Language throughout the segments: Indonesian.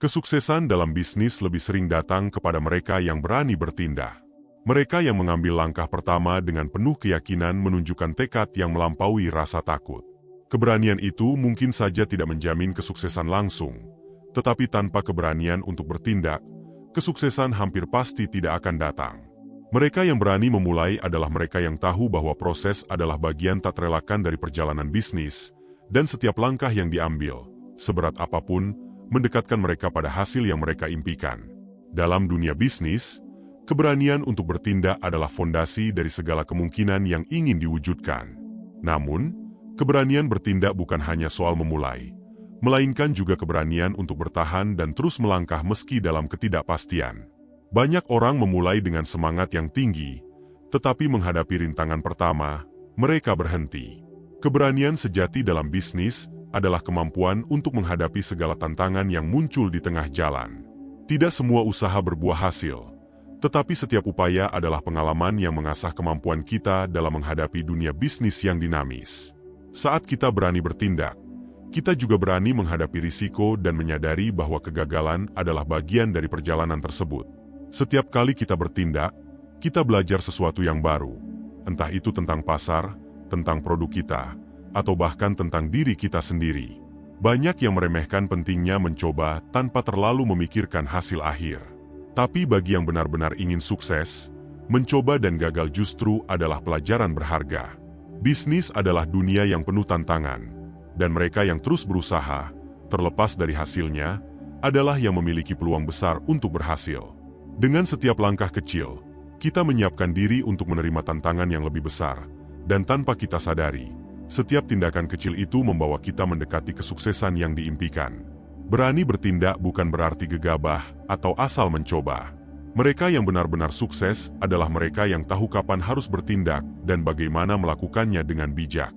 Kesuksesan dalam bisnis lebih sering datang kepada mereka yang berani bertindak. Mereka yang mengambil langkah pertama dengan penuh keyakinan menunjukkan tekad yang melampaui rasa takut. Keberanian itu mungkin saja tidak menjamin kesuksesan langsung, tetapi tanpa keberanian untuk bertindak, kesuksesan hampir pasti tidak akan datang. Mereka yang berani memulai adalah mereka yang tahu bahwa proses adalah bagian tak terelakkan dari perjalanan bisnis, dan setiap langkah yang diambil, seberat apapun, mendekatkan mereka pada hasil yang mereka impikan. Dalam dunia bisnis, keberanian untuk bertindak adalah fondasi dari segala kemungkinan yang ingin diwujudkan. Namun, keberanian bertindak bukan hanya soal memulai, melainkan juga keberanian untuk bertahan dan terus melangkah meski dalam ketidakpastian. Banyak orang memulai dengan semangat yang tinggi, tetapi menghadapi rintangan pertama, mereka berhenti. Keberanian sejati dalam bisnis adalah kemampuan untuk menghadapi segala tantangan yang muncul di tengah jalan. Tidak semua usaha berbuah hasil, tetapi setiap upaya adalah pengalaman yang mengasah kemampuan kita dalam menghadapi dunia bisnis yang dinamis. Saat kita berani bertindak, kita juga berani menghadapi risiko dan menyadari bahwa kegagalan adalah bagian dari perjalanan tersebut. Setiap kali kita bertindak, kita belajar sesuatu yang baru, entah itu tentang pasar, tentang produk kita, atau bahkan tentang diri kita sendiri. Banyak yang meremehkan pentingnya mencoba tanpa terlalu memikirkan hasil akhir. Tapi bagi yang benar-benar ingin sukses, mencoba dan gagal justru adalah pelajaran berharga. Bisnis adalah dunia yang penuh tantangan, dan mereka yang terus berusaha, terlepas dari hasilnya, adalah yang memiliki peluang besar untuk berhasil. Dengan setiap langkah kecil, kita menyiapkan diri untuk menerima tantangan yang lebih besar, dan tanpa kita sadari, setiap tindakan kecil itu membawa kita mendekati kesuksesan yang diimpikan. Berani bertindak bukan berarti gegabah atau asal mencoba. Mereka yang benar-benar sukses adalah mereka yang tahu kapan harus bertindak dan bagaimana melakukannya dengan bijak.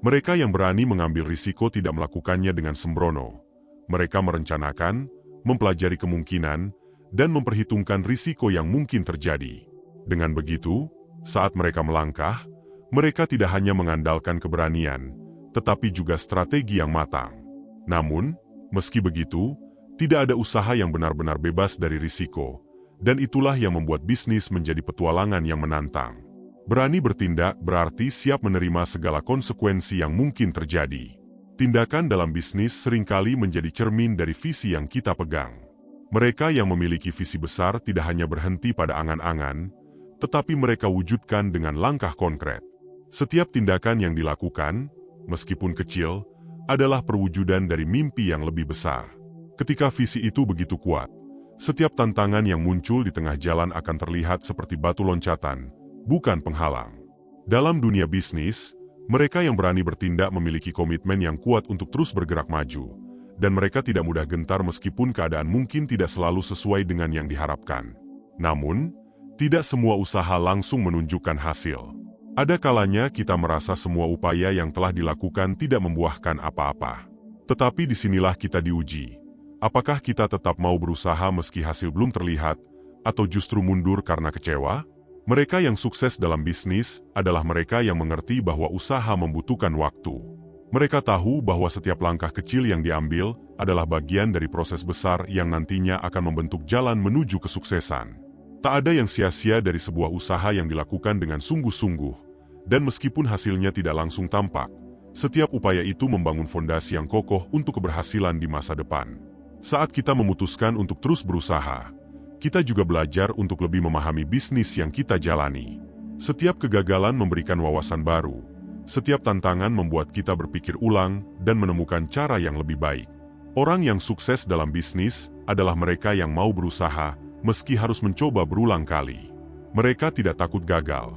Mereka yang berani mengambil risiko tidak melakukannya dengan sembrono. Mereka merencanakan, mempelajari kemungkinan, dan memperhitungkan risiko yang mungkin terjadi. Dengan begitu, saat mereka melangkah, mereka tidak hanya mengandalkan keberanian, tetapi juga strategi yang matang. Namun, meski begitu, tidak ada usaha yang benar-benar bebas dari risiko, dan itulah yang membuat bisnis menjadi petualangan yang menantang. Berani bertindak berarti siap menerima segala konsekuensi yang mungkin terjadi. Tindakan dalam bisnis seringkali menjadi cermin dari visi yang kita pegang. Mereka yang memiliki visi besar tidak hanya berhenti pada angan-angan, tetapi mereka wujudkan dengan langkah konkret. Setiap tindakan yang dilakukan, meskipun kecil, adalah perwujudan dari mimpi yang lebih besar. Ketika visi itu begitu kuat, setiap tantangan yang muncul di tengah jalan akan terlihat seperti batu loncatan, bukan penghalang. Dalam dunia bisnis, mereka yang berani bertindak memiliki komitmen yang kuat untuk terus bergerak maju, dan mereka tidak mudah gentar meskipun keadaan mungkin tidak selalu sesuai dengan yang diharapkan. Namun, tidak semua usaha langsung menunjukkan hasil. Ada kalanya kita merasa semua upaya yang telah dilakukan tidak membuahkan apa-apa. Tetapi disinilah kita diuji. Apakah kita tetap mau berusaha meski hasil belum terlihat, atau justru mundur karena kecewa? Mereka yang sukses dalam bisnis adalah mereka yang mengerti bahwa usaha membutuhkan waktu. Mereka tahu bahwa setiap langkah kecil yang diambil adalah bagian dari proses besar yang nantinya akan membentuk jalan menuju kesuksesan. Tak ada yang sia-sia dari sebuah usaha yang dilakukan dengan sungguh-sungguh, dan meskipun hasilnya tidak langsung tampak, setiap upaya itu membangun fondasi yang kokoh untuk keberhasilan di masa depan. Saat kita memutuskan untuk terus berusaha, kita juga belajar untuk lebih memahami bisnis yang kita jalani. Setiap kegagalan memberikan wawasan baru. Setiap tantangan membuat kita berpikir ulang dan menemukan cara yang lebih baik. Orang yang sukses dalam bisnis adalah mereka yang mau berusaha meski harus mencoba berulang kali. Mereka tidak takut gagal,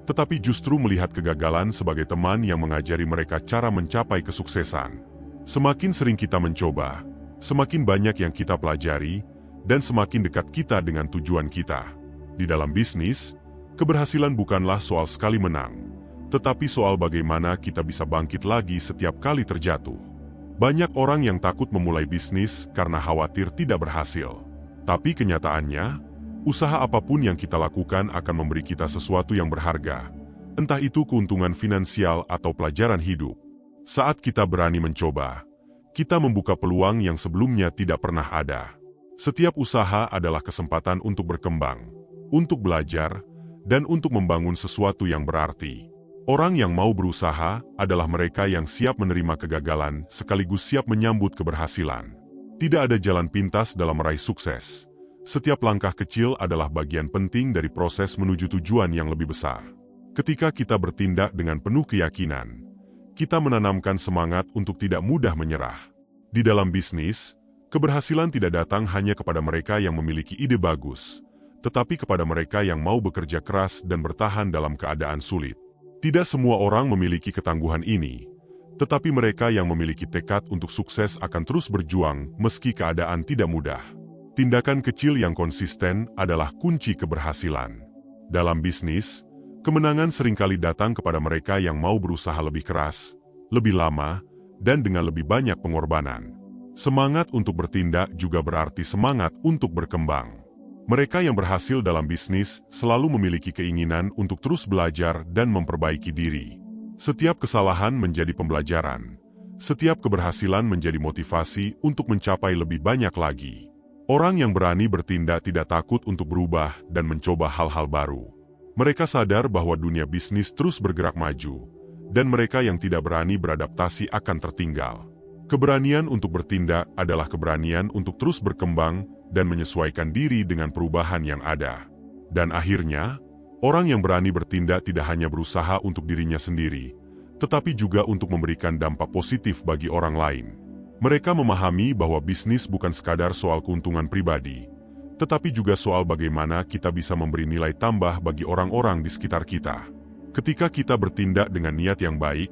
tetapi justru melihat kegagalan sebagai teman yang mengajari mereka cara mencapai kesuksesan. Semakin sering kita mencoba, semakin banyak yang kita pelajari, dan semakin dekat kita dengan tujuan kita. Di dalam bisnis, keberhasilan bukanlah soal sekali menang, tetapi soal bagaimana kita bisa bangkit lagi setiap kali terjatuh. Banyak orang yang takut memulai bisnis karena khawatir tidak berhasil. Tapi kenyataannya, usaha apapun yang kita lakukan akan memberi kita sesuatu yang berharga, entah itu keuntungan finansial atau pelajaran hidup. Saat kita berani mencoba, kita membuka peluang yang sebelumnya tidak pernah ada. Setiap usaha adalah kesempatan untuk berkembang, untuk belajar, dan untuk membangun sesuatu yang berarti. Orang yang mau berusaha adalah mereka yang siap menerima kegagalan sekaligus siap menyambut keberhasilan. Tidak ada jalan pintas dalam meraih sukses. Setiap langkah kecil adalah bagian penting dari proses menuju tujuan yang lebih besar. Ketika kita bertindak dengan penuh keyakinan, kita menanamkan semangat untuk tidak mudah menyerah. Di dalam bisnis, keberhasilan tidak datang hanya kepada mereka yang memiliki ide bagus, tetapi kepada mereka yang mau bekerja keras dan bertahan dalam keadaan sulit. Tidak semua orang memiliki ketangguhan ini, tetapi mereka yang memiliki tekad untuk sukses akan terus berjuang meski keadaan tidak mudah. Tindakan kecil yang konsisten adalah kunci keberhasilan. Dalam bisnis, kemenangan seringkali datang kepada mereka yang mau berusaha lebih keras, lebih lama, dan dengan lebih banyak pengorbanan. Semangat untuk bertindak juga berarti semangat untuk berkembang. Mereka yang berhasil dalam bisnis selalu memiliki keinginan untuk terus belajar dan memperbaiki diri. Setiap kesalahan menjadi pembelajaran. Setiap keberhasilan menjadi motivasi untuk mencapai lebih banyak lagi. Orang yang berani bertindak tidak takut untuk berubah dan mencoba hal-hal baru. Mereka sadar bahwa dunia bisnis terus bergerak maju, dan mereka yang tidak berani beradaptasi akan tertinggal. Keberanian untuk bertindak adalah keberanian untuk terus berkembang dan menyesuaikan diri dengan perubahan yang ada. Dan akhirnya, orang yang berani bertindak tidak hanya berusaha untuk dirinya sendiri, tetapi juga untuk memberikan dampak positif bagi orang lain. Mereka memahami bahwa bisnis bukan sekadar soal keuntungan pribadi, tetapi juga soal bagaimana kita bisa memberi nilai tambah bagi orang-orang di sekitar kita. Ketika kita bertindak dengan niat yang baik,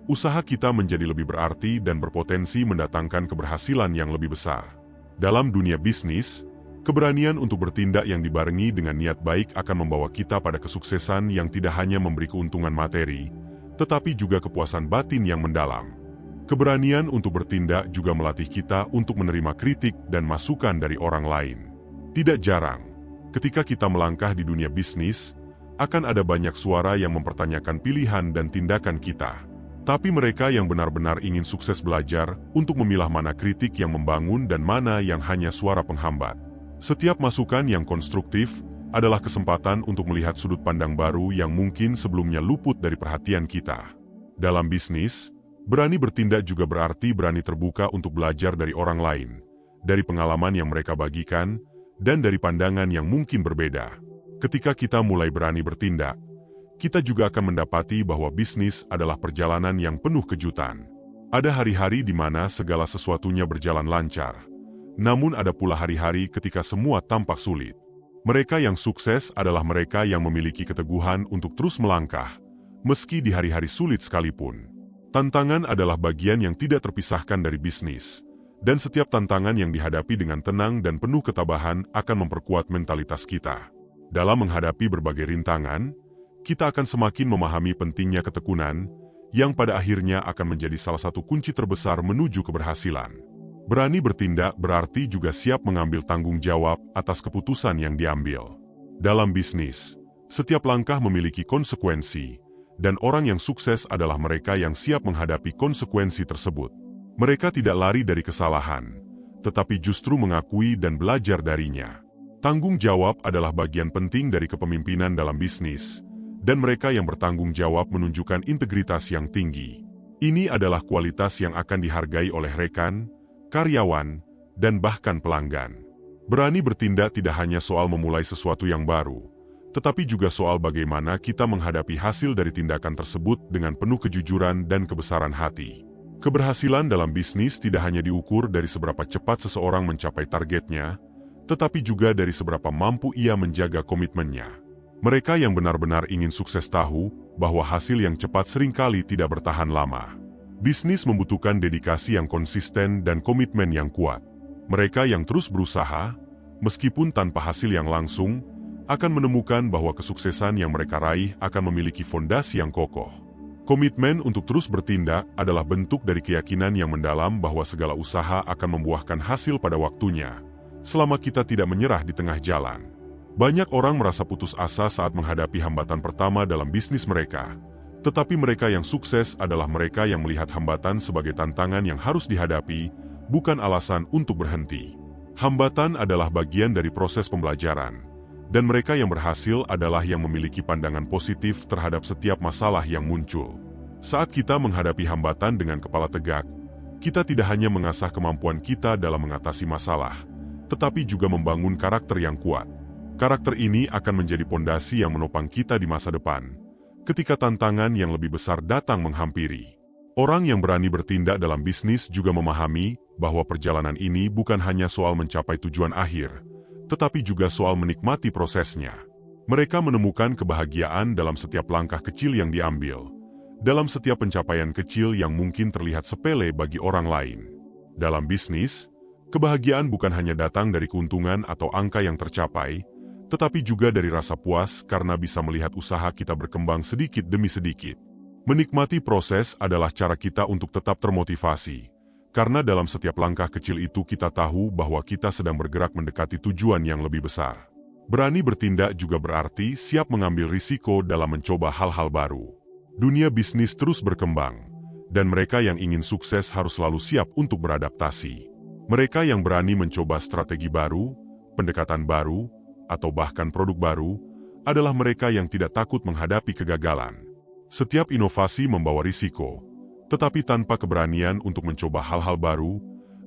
usaha kita menjadi lebih berarti dan berpotensi mendatangkan keberhasilan yang lebih besar. Dalam dunia bisnis, keberanian untuk bertindak yang dibarengi dengan niat baik akan membawa kita pada kesuksesan yang tidak hanya memberi keuntungan materi, tetapi juga kepuasan batin yang mendalam. Keberanian untuk bertindak juga melatih kita untuk menerima kritik dan masukan dari orang lain. Tidak jarang, ketika kita melangkah di dunia bisnis, akan ada banyak suara yang mempertanyakan pilihan dan tindakan kita. Tapi mereka yang benar-benar ingin sukses belajar untuk memilah mana kritik yang membangun dan mana yang hanya suara penghambat. Setiap masukan yang konstruktif adalah kesempatan untuk melihat sudut pandang baru yang mungkin sebelumnya luput dari perhatian kita. Dalam bisnis, berani bertindak juga berarti berani terbuka untuk belajar dari orang lain, dari pengalaman yang mereka bagikan, dan dari pandangan yang mungkin berbeda. Ketika kita mulai berani bertindak, kita juga akan mendapati bahwa bisnis adalah perjalanan yang penuh kejutan. Ada hari-hari di mana segala sesuatunya berjalan lancar, namun ada pula hari-hari ketika semua tampak sulit. Mereka yang sukses adalah mereka yang memiliki keteguhan untuk terus melangkah, meski di hari-hari sulit sekalipun. Tantangan adalah bagian yang tidak terpisahkan dari bisnis, dan setiap tantangan yang dihadapi dengan tenang dan penuh ketabahan akan memperkuat mentalitas kita. Dalam menghadapi berbagai rintangan, kita akan semakin memahami pentingnya ketekunan, yang pada akhirnya akan menjadi salah satu kunci terbesar menuju keberhasilan. Berani bertindak berarti juga siap mengambil tanggung jawab atas keputusan yang diambil. Dalam bisnis, setiap langkah memiliki konsekuensi, dan orang yang sukses adalah mereka yang siap menghadapi konsekuensi tersebut. Mereka tidak lari dari kesalahan, tetapi justru mengakui dan belajar darinya. Tanggung jawab adalah bagian penting dari kepemimpinan dalam bisnis, dan mereka yang bertanggung jawab menunjukkan integritas yang tinggi. Ini adalah kualitas yang akan dihargai oleh rekan, karyawan, dan bahkan pelanggan. Berani bertindak tidak hanya soal memulai sesuatu yang baru, tetapi juga soal bagaimana kita menghadapi hasil dari tindakan tersebut dengan penuh kejujuran dan kebesaran hati. Keberhasilan dalam bisnis tidak hanya diukur dari seberapa cepat seseorang mencapai targetnya, tetapi juga dari seberapa mampu ia menjaga komitmennya. Mereka yang benar-benar ingin sukses tahu bahwa hasil yang cepat seringkali tidak bertahan lama. Bisnis membutuhkan dedikasi yang konsisten dan komitmen yang kuat. Mereka yang terus berusaha, meskipun tanpa hasil yang langsung, akan menemukan bahwa kesuksesan yang mereka raih akan memiliki fondasi yang kokoh. Komitmen untuk terus bertindak adalah bentuk dari keyakinan yang mendalam bahwa segala usaha akan membuahkan hasil pada waktunya, selama kita tidak menyerah di tengah jalan. Banyak orang merasa putus asa saat menghadapi hambatan pertama dalam bisnis mereka, tetapi mereka yang sukses adalah mereka yang melihat hambatan sebagai tantangan yang harus dihadapi, bukan alasan untuk berhenti. Hambatan adalah bagian dari proses pembelajaran, dan mereka yang berhasil adalah yang memiliki pandangan positif terhadap setiap masalah yang muncul. Saat kita menghadapi hambatan dengan kepala tegak, kita tidak hanya mengasah kemampuan kita dalam mengatasi masalah, tetapi juga membangun karakter yang kuat. Karakter ini akan menjadi pondasi yang menopang kita di masa depan, ketika tantangan yang lebih besar datang menghampiri. Orang yang berani bertindak dalam bisnis juga memahami bahwa perjalanan ini bukan hanya soal mencapai tujuan akhir, tetapi juga soal menikmati prosesnya. Mereka menemukan kebahagiaan dalam setiap langkah kecil yang diambil, dalam setiap pencapaian kecil yang mungkin terlihat sepele bagi orang lain. Dalam bisnis, kebahagiaan bukan hanya datang dari keuntungan atau angka yang tercapai, tetapi juga dari rasa puas karena bisa melihat usaha kita berkembang sedikit demi sedikit. Menikmati proses adalah cara kita untuk tetap termotivasi, karena dalam setiap langkah kecil itu kita tahu bahwa kita sedang bergerak mendekati tujuan yang lebih besar. Berani bertindak juga berarti siap mengambil risiko dalam mencoba hal-hal baru. Dunia bisnis terus berkembang, dan mereka yang ingin sukses harus selalu siap untuk beradaptasi. Mereka yang berani mencoba strategi baru, pendekatan baru, atau bahkan produk baru, adalah mereka yang tidak takut menghadapi kegagalan. Setiap inovasi membawa risiko, tetapi tanpa keberanian untuk mencoba hal-hal baru,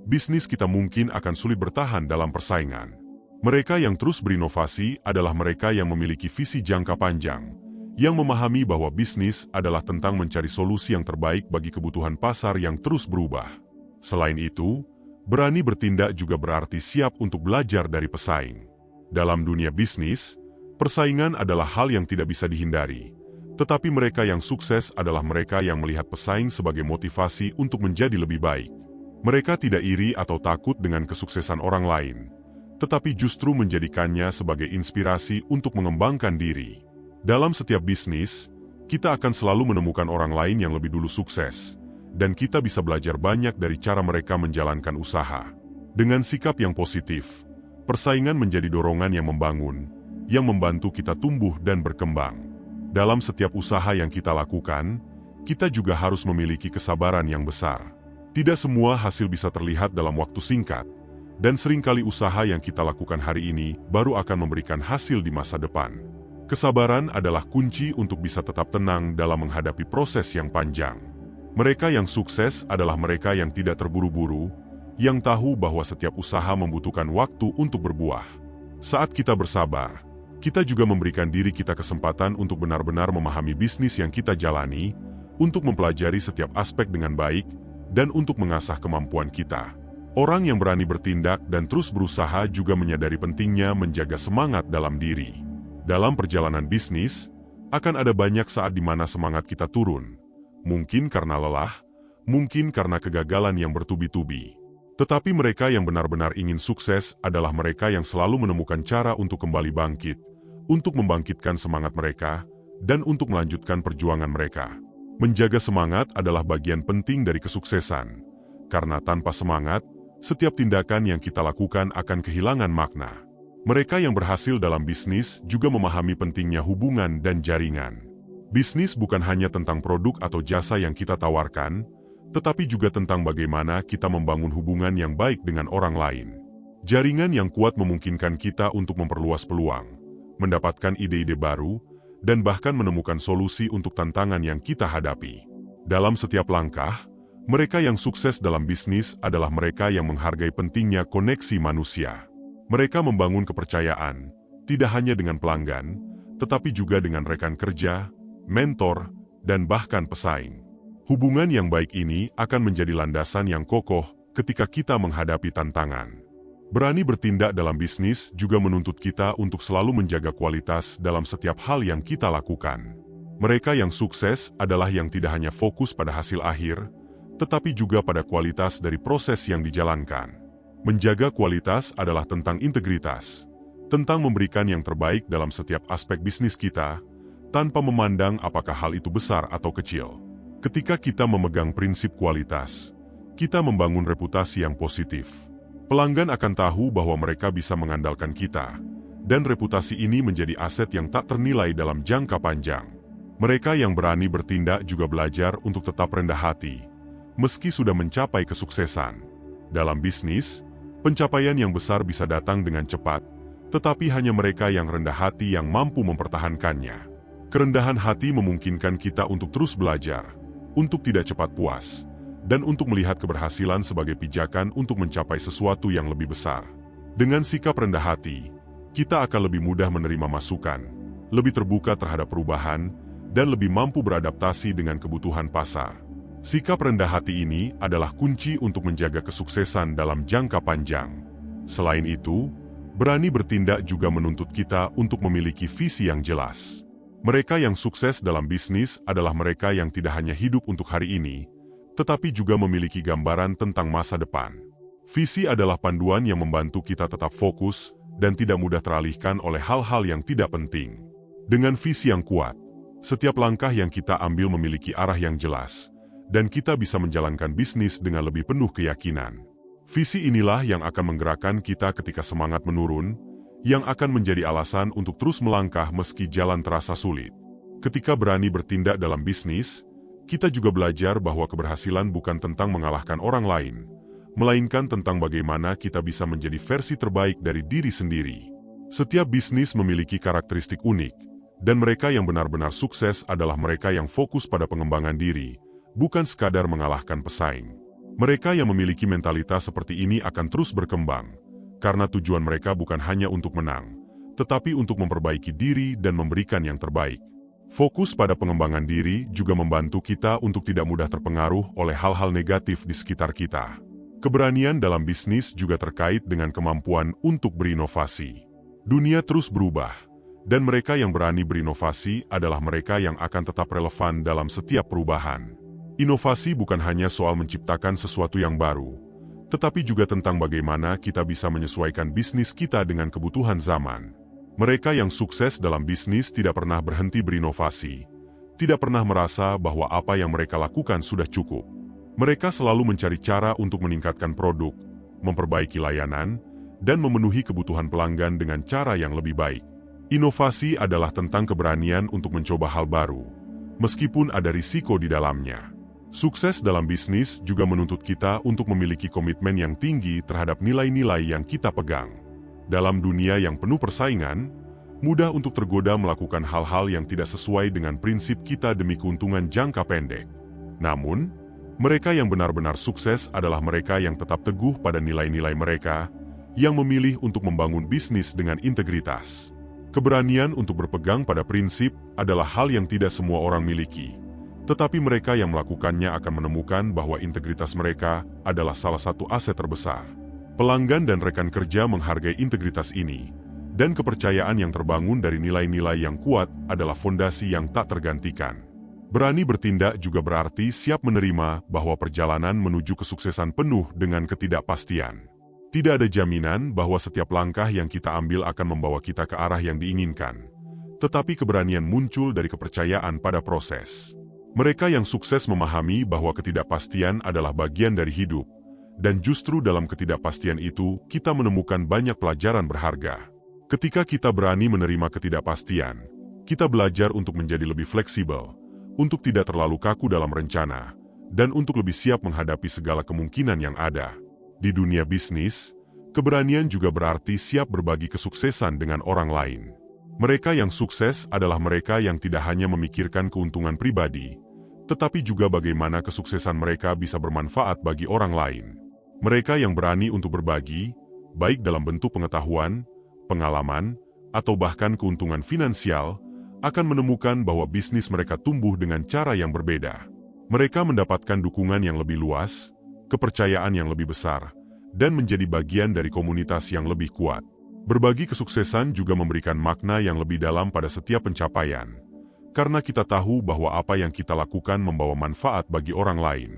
bisnis kita mungkin akan sulit bertahan dalam persaingan. Mereka yang terus berinovasi adalah mereka yang memiliki visi jangka panjang, yang memahami bahwa bisnis adalah tentang mencari solusi yang terbaik bagi kebutuhan pasar yang terus berubah. Selain itu, berani bertindak juga berarti siap untuk belajar dari pesaing. Dalam dunia bisnis, persaingan adalah hal yang tidak bisa dihindari. Tetapi mereka yang sukses adalah mereka yang melihat pesaing sebagai motivasi untuk menjadi lebih baik. Mereka tidak iri atau takut dengan kesuksesan orang lain, tetapi justru menjadikannya sebagai inspirasi untuk mengembangkan diri. Dalam setiap bisnis, kita akan selalu menemukan orang lain yang lebih dulu sukses, dan kita bisa belajar banyak dari cara mereka menjalankan usaha. Dengan sikap yang positif, persaingan menjadi dorongan yang membangun, yang membantu kita tumbuh dan berkembang. Dalam setiap usaha yang kita lakukan, kita juga harus memiliki kesabaran yang besar. Tidak semua hasil bisa terlihat dalam waktu singkat, dan seringkali usaha yang kita lakukan hari ini baru akan memberikan hasil di masa depan. Kesabaran adalah kunci untuk bisa tetap tenang dalam menghadapi proses yang panjang. Mereka yang sukses adalah mereka yang tidak terburu-buru, yang tahu bahwa setiap usaha membutuhkan waktu untuk berbuah. Saat kita bersabar, kita juga memberikan diri kita kesempatan untuk benar-benar memahami bisnis yang kita jalani, untuk mempelajari setiap aspek dengan baik, dan untuk mengasah kemampuan kita. Orang yang berani bertindak dan terus berusaha juga menyadari pentingnya menjaga semangat dalam diri. Dalam perjalanan bisnis, akan ada banyak saat di mana semangat kita turun. Mungkin karena lelah, mungkin karena kegagalan yang bertubi-tubi. Tetapi mereka yang benar-benar ingin sukses adalah mereka yang selalu menemukan cara untuk kembali bangkit, untuk membangkitkan semangat mereka, dan untuk melanjutkan perjuangan mereka. Menjaga semangat adalah bagian penting dari kesuksesan, karena tanpa semangat, setiap tindakan yang kita lakukan akan kehilangan makna. Mereka yang berhasil dalam bisnis juga memahami pentingnya hubungan dan jaringan. Bisnis bukan hanya tentang produk atau jasa yang kita tawarkan, tetapi juga tentang bagaimana kita membangun hubungan yang baik dengan orang lain. Jaringan yang kuat memungkinkan kita untuk memperluas peluang, mendapatkan ide-ide baru, dan bahkan menemukan solusi untuk tantangan yang kita hadapi. Dalam setiap langkah, mereka yang sukses dalam bisnis adalah mereka yang menghargai pentingnya koneksi manusia. Mereka membangun kepercayaan, tidak hanya dengan pelanggan, tetapi juga dengan rekan kerja, mentor, dan bahkan pesaing. Hubungan yang baik ini akan menjadi landasan yang kokoh ketika kita menghadapi tantangan. Berani bertindak dalam bisnis juga menuntut kita untuk selalu menjaga kualitas dalam setiap hal yang kita lakukan. Mereka yang sukses adalah yang tidak hanya fokus pada hasil akhir, tetapi juga pada kualitas dari proses yang dijalankan. Menjaga kualitas adalah tentang integritas, tentang memberikan yang terbaik dalam setiap aspek bisnis kita, tanpa memandang apakah hal itu besar atau kecil. Ketika kita memegang prinsip kualitas, kita membangun reputasi yang positif. Pelanggan akan tahu bahwa mereka bisa mengandalkan kita, dan reputasi ini menjadi aset yang tak ternilai dalam jangka panjang. Mereka yang berani bertindak juga belajar untuk tetap rendah hati, meski sudah mencapai kesuksesan. Dalam bisnis, Pencapaian yang besar bisa datang dengan cepat, tetapi hanya mereka yang rendah hati yang mampu mempertahankannya. Kerendahan hati memungkinkan kita untuk terus belajar, untuk tidak cepat puas, dan untuk melihat keberhasilan sebagai pijakan untuk mencapai sesuatu yang lebih besar. Dengan sikap rendah hati, kita akan lebih mudah menerima masukan, lebih terbuka terhadap perubahan, dan lebih mampu beradaptasi dengan kebutuhan pasar. Sikap rendah hati ini adalah kunci untuk menjaga kesuksesan dalam jangka panjang. Selain itu, berani bertindak juga menuntut kita untuk memiliki visi yang jelas. Mereka yang sukses dalam bisnis adalah mereka yang tidak hanya hidup untuk hari ini, tetapi juga memiliki gambaran tentang masa depan. Visi adalah panduan yang membantu kita tetap fokus dan tidak mudah teralihkan oleh hal-hal yang tidak penting. Dengan visi yang kuat, setiap langkah yang kita ambil memiliki arah yang jelas, dan kita bisa menjalankan bisnis dengan lebih penuh keyakinan. Visi inilah yang akan menggerakkan kita ketika semangat menurun, yang akan menjadi alasan untuk terus melangkah meski jalan terasa sulit. Ketika berani bertindak dalam bisnis, kita juga belajar bahwa keberhasilan bukan tentang mengalahkan orang lain, melainkan tentang bagaimana kita bisa menjadi versi terbaik dari diri sendiri. Setiap bisnis memiliki karakteristik unik, dan mereka yang benar-benar sukses adalah mereka yang fokus pada pengembangan diri, bukan sekadar mengalahkan pesaing. Mereka yang memiliki mentalitas seperti ini akan terus berkembang, karena tujuan mereka bukan hanya untuk menang, tetapi untuk memperbaiki diri dan memberikan yang terbaik. Fokus pada pengembangan diri juga membantu kita untuk tidak mudah terpengaruh oleh hal-hal negatif di sekitar kita. Keberanian dalam bisnis juga terkait dengan kemampuan untuk berinovasi. Dunia terus berubah, dan mereka yang berani berinovasi adalah mereka yang akan tetap relevan dalam setiap perubahan. Inovasi bukan hanya soal menciptakan sesuatu yang baru, tetapi juga tentang bagaimana kita bisa menyesuaikan bisnis kita dengan kebutuhan zaman. Mereka yang sukses dalam bisnis tidak pernah berhenti berinovasi, tidak pernah merasa bahwa apa yang mereka lakukan sudah cukup. Mereka selalu mencari cara untuk meningkatkan produk, memperbaiki layanan, dan memenuhi kebutuhan pelanggan dengan cara yang lebih baik. Inovasi adalah tentang keberanian untuk mencoba hal baru, meskipun ada risiko di dalamnya. Sukses dalam bisnis juga menuntut kita untuk memiliki komitmen yang tinggi terhadap nilai-nilai yang kita pegang. Dalam dunia yang penuh persaingan, mudah untuk tergoda melakukan hal-hal yang tidak sesuai dengan prinsip kita demi keuntungan jangka pendek. Namun, mereka yang benar-benar sukses adalah mereka yang tetap teguh pada nilai-nilai mereka, yang memilih untuk membangun bisnis dengan integritas. Keberanian untuk berpegang pada prinsip adalah hal yang tidak semua orang miliki. Tetapi mereka yang melakukannya akan menemukan bahwa integritas mereka adalah salah satu aset terbesar. Pelanggan dan rekan kerja menghargai integritas ini, dan kepercayaan yang terbangun dari nilai-nilai yang kuat adalah fondasi yang tak tergantikan. Berani bertindak juga berarti siap menerima bahwa perjalanan menuju kesuksesan penuh dengan ketidakpastian. Tidak ada jaminan bahwa setiap langkah yang kita ambil akan membawa kita ke arah yang diinginkan, tetapi keberanian muncul dari kepercayaan pada proses. Mereka yang sukses memahami bahwa ketidakpastian adalah bagian dari hidup, dan justru dalam ketidakpastian itu kita menemukan banyak pelajaran berharga. Ketika kita berani menerima ketidakpastian, kita belajar untuk menjadi lebih fleksibel, untuk tidak terlalu kaku dalam rencana, dan untuk lebih siap menghadapi segala kemungkinan yang ada. Di dunia bisnis, keberanian juga berarti siap berbagi kesuksesan dengan orang lain. Mereka yang sukses adalah mereka yang tidak hanya memikirkan keuntungan pribadi, tetapi juga bagaimana kesuksesan mereka bisa bermanfaat bagi orang lain. Mereka yang berani untuk berbagi, baik dalam bentuk pengetahuan, pengalaman, atau bahkan keuntungan finansial, akan menemukan bahwa bisnis mereka tumbuh dengan cara yang berbeda. Mereka mendapatkan dukungan yang lebih luas, kepercayaan yang lebih besar, dan menjadi bagian dari komunitas yang lebih kuat. Berbagi kesuksesan juga memberikan makna yang lebih dalam pada setiap pencapaian, karena kita tahu bahwa apa yang kita lakukan membawa manfaat bagi orang lain.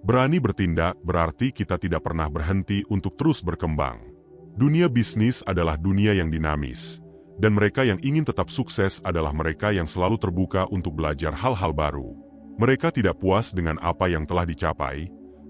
Berani bertindak berarti kita tidak pernah berhenti untuk terus berkembang. Dunia bisnis adalah dunia yang dinamis, dan mereka yang ingin tetap sukses adalah mereka yang selalu terbuka untuk belajar hal-hal baru. Mereka tidak puas dengan apa yang telah dicapai,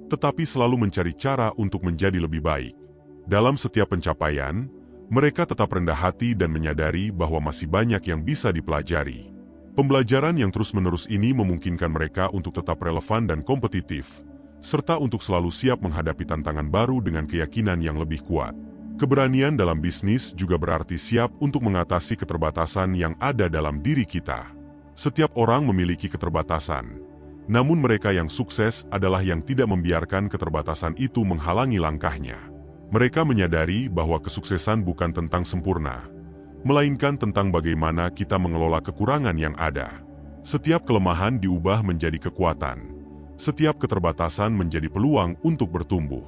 tetapi selalu mencari cara untuk menjadi lebih baik. Dalam setiap pencapaian, mereka tetap rendah hati dan menyadari bahwa masih banyak yang bisa dipelajari. Pembelajaran yang terus-menerus ini memungkinkan mereka untuk tetap relevan dan kompetitif, serta untuk selalu siap menghadapi tantangan baru dengan keyakinan yang lebih kuat. Keberanian dalam bisnis juga berarti siap untuk mengatasi keterbatasan yang ada dalam diri kita. Setiap orang memiliki keterbatasan, namun mereka yang sukses adalah yang tidak membiarkan keterbatasan itu menghalangi langkahnya. Mereka menyadari bahwa kesuksesan bukan tentang sempurna, melainkan tentang bagaimana kita mengelola kekurangan yang ada. Setiap kelemahan diubah menjadi kekuatan. Setiap keterbatasan menjadi peluang untuk bertumbuh.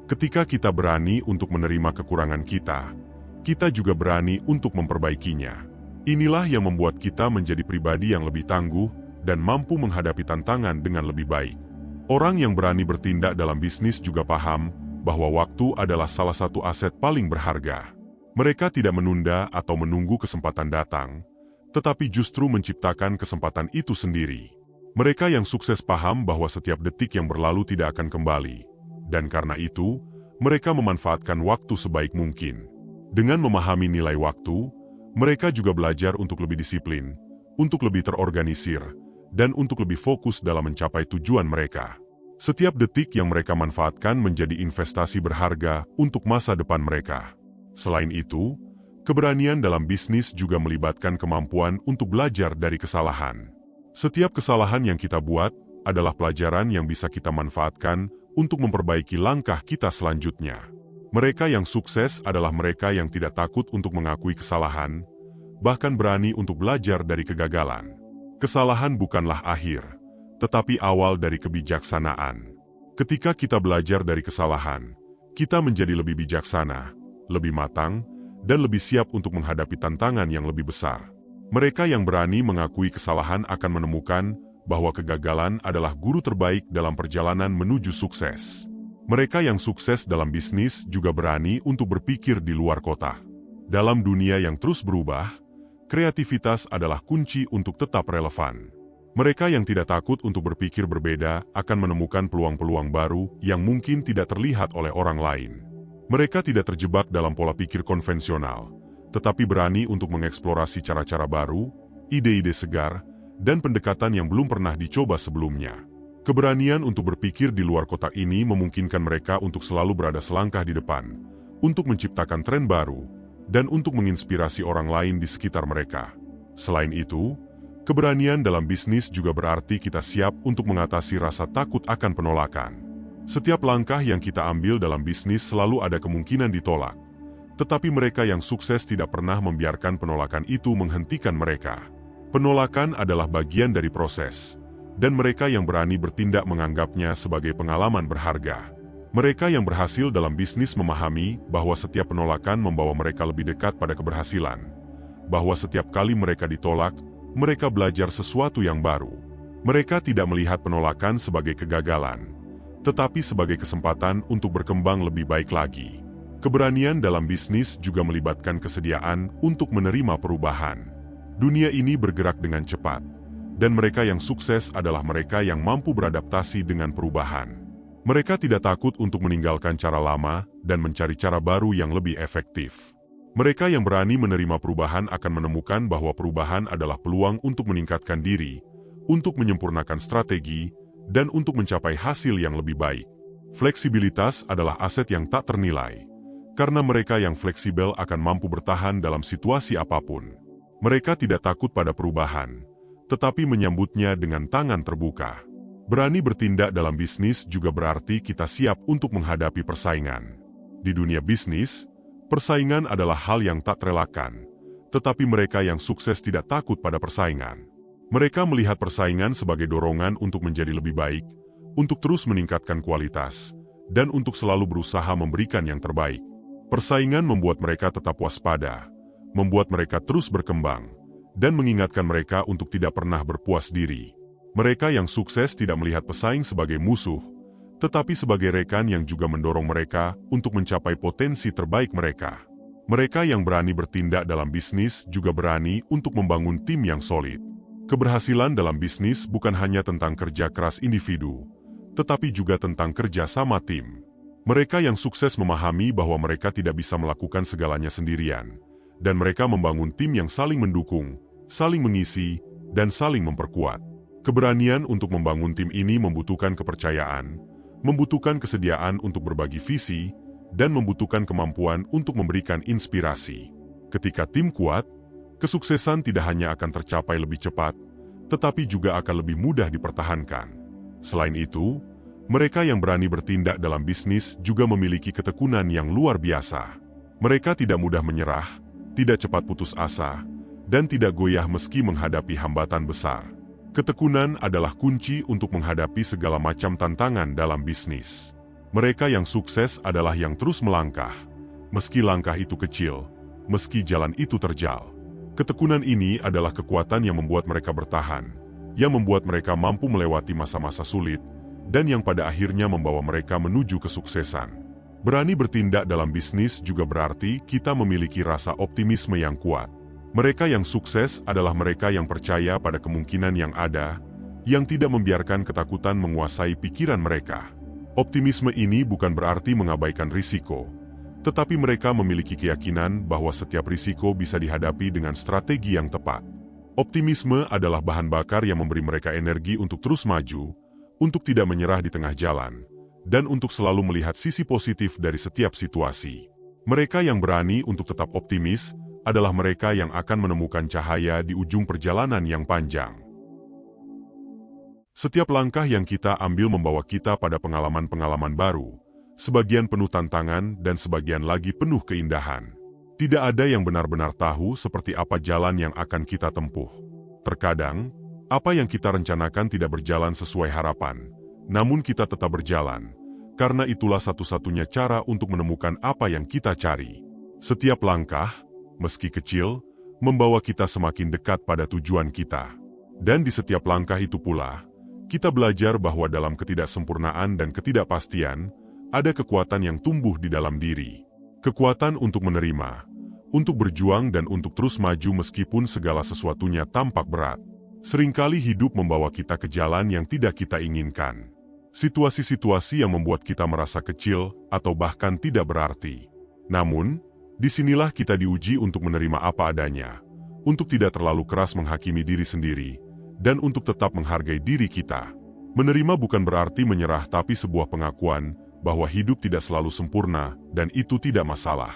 Ketika kita berani untuk menerima kekurangan kita juga berani untuk memperbaikinya. Inilah yang membuat kita menjadi pribadi yang lebih tangguh dan mampu menghadapi tantangan dengan lebih baik. Orang yang berani bertindak dalam bisnis juga paham bahwa waktu adalah salah satu aset paling berharga. Mereka tidak menunda atau menunggu kesempatan datang, tetapi justru menciptakan kesempatan itu sendiri. Mereka yang sukses paham bahwa setiap detik yang berlalu tidak akan kembali, dan karena itu, mereka memanfaatkan waktu sebaik mungkin. Dengan memahami nilai waktu, mereka juga belajar untuk lebih disiplin, untuk lebih terorganisir, dan untuk lebih fokus dalam mencapai tujuan mereka. Setiap detik yang mereka manfaatkan menjadi investasi berharga untuk masa depan mereka. Selain itu, keberanian dalam bisnis juga melibatkan kemampuan untuk belajar dari kesalahan. Setiap kesalahan yang kita buat adalah pelajaran yang bisa kita manfaatkan untuk memperbaiki langkah kita selanjutnya. Mereka yang sukses adalah mereka yang tidak takut untuk mengakui kesalahan, bahkan berani untuk belajar dari kegagalan. Kesalahan bukanlah akhir, tetapi awal dari kebijaksanaan. Ketika kita belajar dari kesalahan, kita menjadi lebih bijaksana, lebih matang, dan lebih siap untuk menghadapi tantangan yang lebih besar. Mereka yang berani mengakui kesalahan akan menemukan bahwa kegagalan adalah guru terbaik dalam perjalanan menuju sukses. Mereka yang sukses dalam bisnis juga berani untuk berpikir di luar kota. Dalam dunia yang terus berubah, kreativitas adalah kunci untuk tetap relevan. Mereka yang tidak takut untuk berpikir berbeda akan menemukan peluang-peluang baru yang mungkin tidak terlihat oleh orang lain. Mereka tidak terjebak dalam pola pikir konvensional, tetapi berani untuk mengeksplorasi cara-cara baru, ide-ide segar, dan pendekatan yang belum pernah dicoba sebelumnya. Keberanian untuk berpikir di luar kotak ini memungkinkan mereka untuk selalu berada selangkah di depan, untuk menciptakan tren baru, dan untuk menginspirasi orang lain di sekitar mereka. Selain itu, keberanian dalam bisnis juga berarti kita siap untuk mengatasi rasa takut akan penolakan. Setiap langkah yang kita ambil dalam bisnis selalu ada kemungkinan ditolak. Tetapi mereka yang sukses tidak pernah membiarkan penolakan itu menghentikan mereka. Penolakan adalah bagian dari proses, dan mereka yang berani bertindak menganggapnya sebagai pengalaman berharga. Mereka yang berhasil dalam bisnis memahami bahwa setiap penolakan membawa mereka lebih dekat pada keberhasilan. Bahwa setiap kali mereka ditolak, mereka belajar sesuatu yang baru. Mereka tidak melihat penolakan sebagai kegagalan, tetapi sebagai kesempatan untuk berkembang lebih baik lagi. Keberanian dalam bisnis juga melibatkan kesediaan untuk menerima perubahan. Dunia ini bergerak dengan cepat, dan mereka yang sukses adalah mereka yang mampu beradaptasi dengan perubahan. Mereka tidak takut untuk meninggalkan cara lama dan mencari cara baru yang lebih efektif. Mereka yang berani menerima perubahan akan menemukan bahwa perubahan adalah peluang untuk meningkatkan diri, untuk menyempurnakan strategi, dan untuk mencapai hasil yang lebih baik. Fleksibilitas adalah aset yang tak ternilai. Karena mereka yang fleksibel akan mampu bertahan dalam situasi apapun. Mereka tidak takut pada perubahan, tetapi menyambutnya dengan tangan terbuka. Berani bertindak dalam bisnis juga berarti kita siap untuk menghadapi persaingan. Di dunia bisnis, persaingan adalah hal yang tak terelakkan, tetapi mereka yang sukses tidak takut pada persaingan. Mereka melihat persaingan sebagai dorongan untuk menjadi lebih baik, untuk terus meningkatkan kualitas, dan untuk selalu berusaha memberikan yang terbaik. Persaingan membuat mereka tetap waspada, membuat mereka terus berkembang, dan mengingatkan mereka untuk tidak pernah berpuas diri. Mereka yang sukses tidak melihat pesaing sebagai musuh, tetapi sebagai rekan yang juga mendorong mereka untuk mencapai potensi terbaik mereka. Mereka yang berani bertindak dalam bisnis juga berani untuk membangun tim yang solid. Keberhasilan dalam bisnis bukan hanya tentang kerja keras individu, tetapi juga tentang kerja sama tim. Mereka yang sukses memahami bahwa mereka tidak bisa melakukan segalanya sendirian, dan mereka membangun tim yang saling mendukung, saling mengisi, dan saling memperkuat. Keberanian untuk membangun tim ini membutuhkan kepercayaan, membutuhkan kesediaan untuk berbagi visi, dan membutuhkan kemampuan untuk memberikan inspirasi. Ketika tim kuat, kesuksesan tidak hanya akan tercapai lebih cepat, tetapi juga akan lebih mudah dipertahankan. Selain itu, mereka yang berani bertindak dalam bisnis juga memiliki ketekunan yang luar biasa. Mereka tidak mudah menyerah, tidak cepat putus asa, dan tidak goyah meski menghadapi hambatan besar. Ketekunan adalah kunci untuk menghadapi segala macam tantangan dalam bisnis. Mereka yang sukses adalah yang terus melangkah, meski langkah itu kecil, meski jalan itu terjal. Ketekunan ini adalah kekuatan yang membuat mereka bertahan, yang membuat mereka mampu melewati masa-masa sulit, dan yang pada akhirnya membawa mereka menuju kesuksesan. Berani bertindak dalam bisnis juga berarti kita memiliki rasa optimisme yang kuat. Mereka yang sukses adalah mereka yang percaya pada kemungkinan yang ada, yang tidak membiarkan ketakutan menguasai pikiran mereka. Optimisme ini bukan berarti mengabaikan risiko, tetapi mereka memiliki keyakinan bahwa setiap risiko bisa dihadapi dengan strategi yang tepat. Optimisme adalah bahan bakar yang memberi mereka energi untuk terus maju, untuk tidak menyerah di tengah jalan, dan untuk selalu melihat sisi positif dari setiap situasi. Mereka yang berani untuk tetap optimis adalah mereka yang akan menemukan cahaya di ujung perjalanan yang panjang. Setiap langkah yang kita ambil membawa kita pada pengalaman-pengalaman baru, sebagian penuh tantangan dan sebagian lagi penuh keindahan. Tidak ada yang benar-benar tahu seperti apa jalan yang akan kita tempuh. Terkadang, apa yang kita rencanakan tidak berjalan sesuai harapan, namun kita tetap berjalan, karena itulah satu-satunya cara untuk menemukan apa yang kita cari. Setiap langkah, meski kecil, membawa kita semakin dekat pada tujuan kita. Dan di setiap langkah itu pula, kita belajar bahwa dalam ketidaksempurnaan dan ketidakpastian, ada kekuatan yang tumbuh di dalam diri. Kekuatan untuk menerima, untuk berjuang dan untuk terus maju meskipun segala sesuatunya tampak berat. Seringkali hidup membawa kita ke jalan yang tidak kita inginkan. Situasi-situasi yang membuat kita merasa kecil atau bahkan tidak berarti. Namun, disinilah kita diuji untuk menerima apa adanya, untuk tidak terlalu keras menghakimi diri sendiri, dan untuk tetap menghargai diri kita. Menerima bukan berarti menyerah tapi sebuah pengakuan bahwa hidup tidak selalu sempurna dan itu tidak masalah.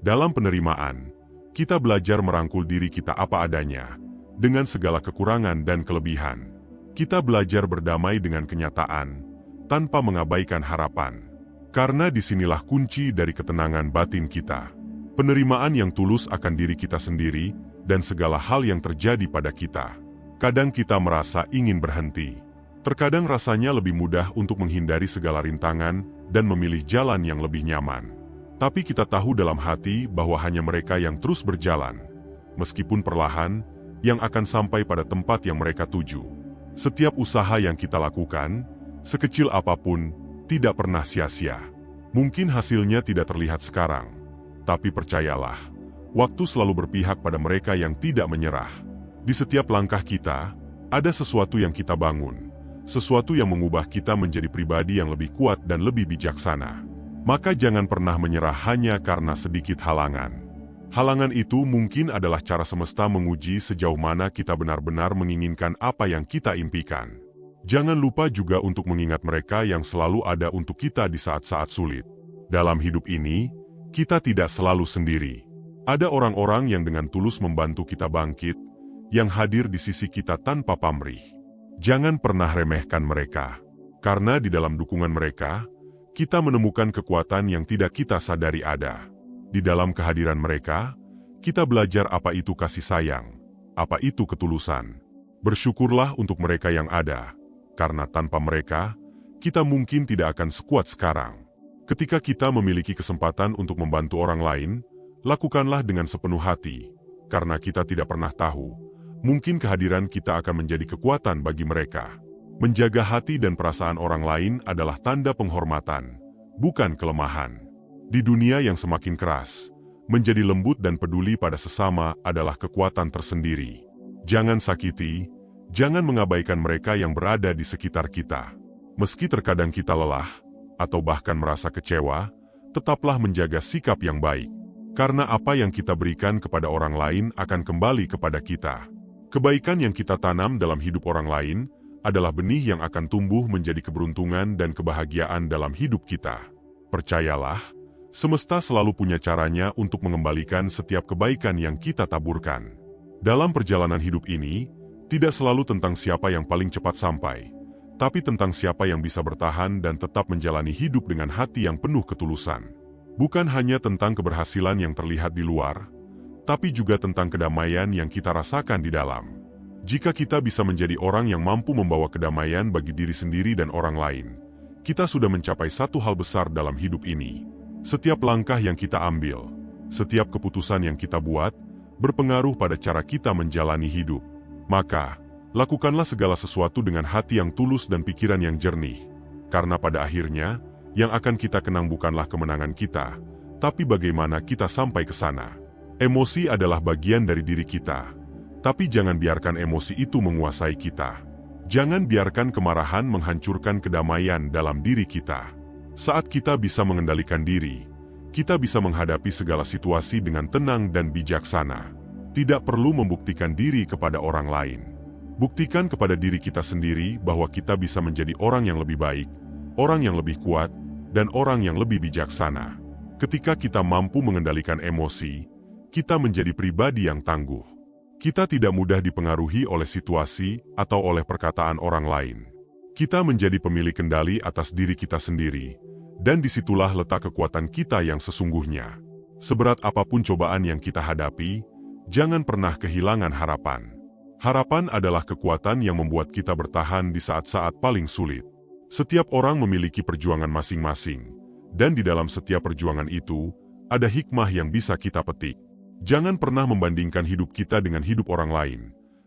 Dalam penerimaan, kita belajar merangkul diri kita apa adanya, dengan segala kekurangan dan kelebihan. Kita belajar berdamai dengan kenyataan, tanpa mengabaikan harapan. Karena disinilah kunci dari ketenangan batin kita. Penerimaan yang tulus akan diri kita sendiri, dan segala hal yang terjadi pada kita. Kadang kita merasa ingin berhenti. Terkadang rasanya lebih mudah untuk menghindari segala rintangan, dan memilih jalan yang lebih nyaman. Tapi kita tahu dalam hati bahwa hanya mereka yang terus berjalan, meskipun perlahan, yang akan sampai pada tempat yang mereka tuju. Setiap usaha yang kita lakukan, sekecil apapun, tidak pernah sia-sia. Mungkin hasilnya tidak terlihat sekarang, tapi percayalah, waktu selalu berpihak pada mereka yang tidak menyerah. Di setiap langkah kita, ada sesuatu yang kita bangun, sesuatu yang mengubah kita menjadi pribadi yang lebih kuat dan lebih bijaksana. Maka jangan pernah menyerah hanya karena sedikit halangan. Halangan itu mungkin adalah cara semesta menguji sejauh mana kita benar-benar menginginkan apa yang kita impikan. Jangan lupa juga untuk mengingat mereka yang selalu ada untuk kita di saat-saat sulit. Dalam hidup ini, kita tidak selalu sendiri. Ada orang-orang yang dengan tulus membantu kita bangkit, yang hadir di sisi kita tanpa pamrih. Jangan pernah remehkan mereka, karena di dalam dukungan mereka, kita menemukan kekuatan yang tidak kita sadari ada. Di dalam kehadiran mereka, kita belajar apa itu kasih sayang, apa itu ketulusan. Bersyukurlah untuk mereka yang ada, karena tanpa mereka, kita mungkin tidak akan sekuat sekarang. Ketika kita memiliki kesempatan untuk membantu orang lain, lakukanlah dengan sepenuh hati, karena kita tidak pernah tahu, mungkin kehadiran kita akan menjadi kekuatan bagi mereka. Menjaga hati dan perasaan orang lain adalah tanda penghormatan, bukan kelemahan. Di dunia yang semakin keras, menjadi lembut dan peduli pada sesama adalah kekuatan tersendiri. Jangan sakiti, jangan mengabaikan mereka yang berada di sekitar kita. Meski terkadang kita lelah, atau bahkan merasa kecewa, tetaplah menjaga sikap yang baik. Karena apa yang kita berikan kepada orang lain akan kembali kepada kita. Kebaikan yang kita tanam dalam hidup orang lain adalah benih yang akan tumbuh menjadi keberuntungan dan kebahagiaan dalam hidup kita. Percayalah, semesta selalu punya caranya untuk mengembalikan setiap kebaikan yang kita taburkan. Dalam perjalanan hidup ini, tidak selalu tentang siapa yang paling cepat sampai, tapi tentang siapa yang bisa bertahan dan tetap menjalani hidup dengan hati yang penuh ketulusan. Bukan hanya tentang keberhasilan yang terlihat di luar, tapi juga tentang kedamaian yang kita rasakan di dalam. Jika kita bisa menjadi orang yang mampu membawa kedamaian bagi diri sendiri dan orang lain, kita sudah mencapai satu hal besar dalam hidup ini. Setiap langkah yang kita ambil, setiap keputusan yang kita buat, berpengaruh pada cara kita menjalani hidup. Maka, lakukanlah segala sesuatu dengan hati yang tulus dan pikiran yang jernih, karena pada akhirnya, yang akan kita kenang bukanlah kemenangan kita, tapi bagaimana kita sampai ke sana. Emosi adalah bagian dari diri kita, tapi jangan biarkan emosi itu menguasai kita. Jangan biarkan kemarahan menghancurkan kedamaian dalam diri kita. Saat kita bisa mengendalikan diri, kita bisa menghadapi segala situasi dengan tenang dan bijaksana. Tidak perlu membuktikan diri kepada orang lain. Buktikan kepada diri kita sendiri bahwa kita bisa menjadi orang yang lebih baik, orang yang lebih kuat, dan orang yang lebih bijaksana. Ketika kita mampu mengendalikan emosi, kita menjadi pribadi yang tangguh. Kita tidak mudah dipengaruhi oleh situasi atau oleh perkataan orang lain. Kita menjadi pemilik kendali atas diri kita sendiri, dan disitulah letak kekuatan kita yang sesungguhnya. Seberat apapun cobaan yang kita hadapi, jangan pernah kehilangan harapan. Harapan adalah kekuatan yang membuat kita bertahan di saat-saat paling sulit. Setiap orang memiliki perjuangan masing-masing, dan di dalam setiap perjuangan itu, ada hikmah yang bisa kita petik. Jangan pernah membandingkan hidup kita dengan hidup orang lain,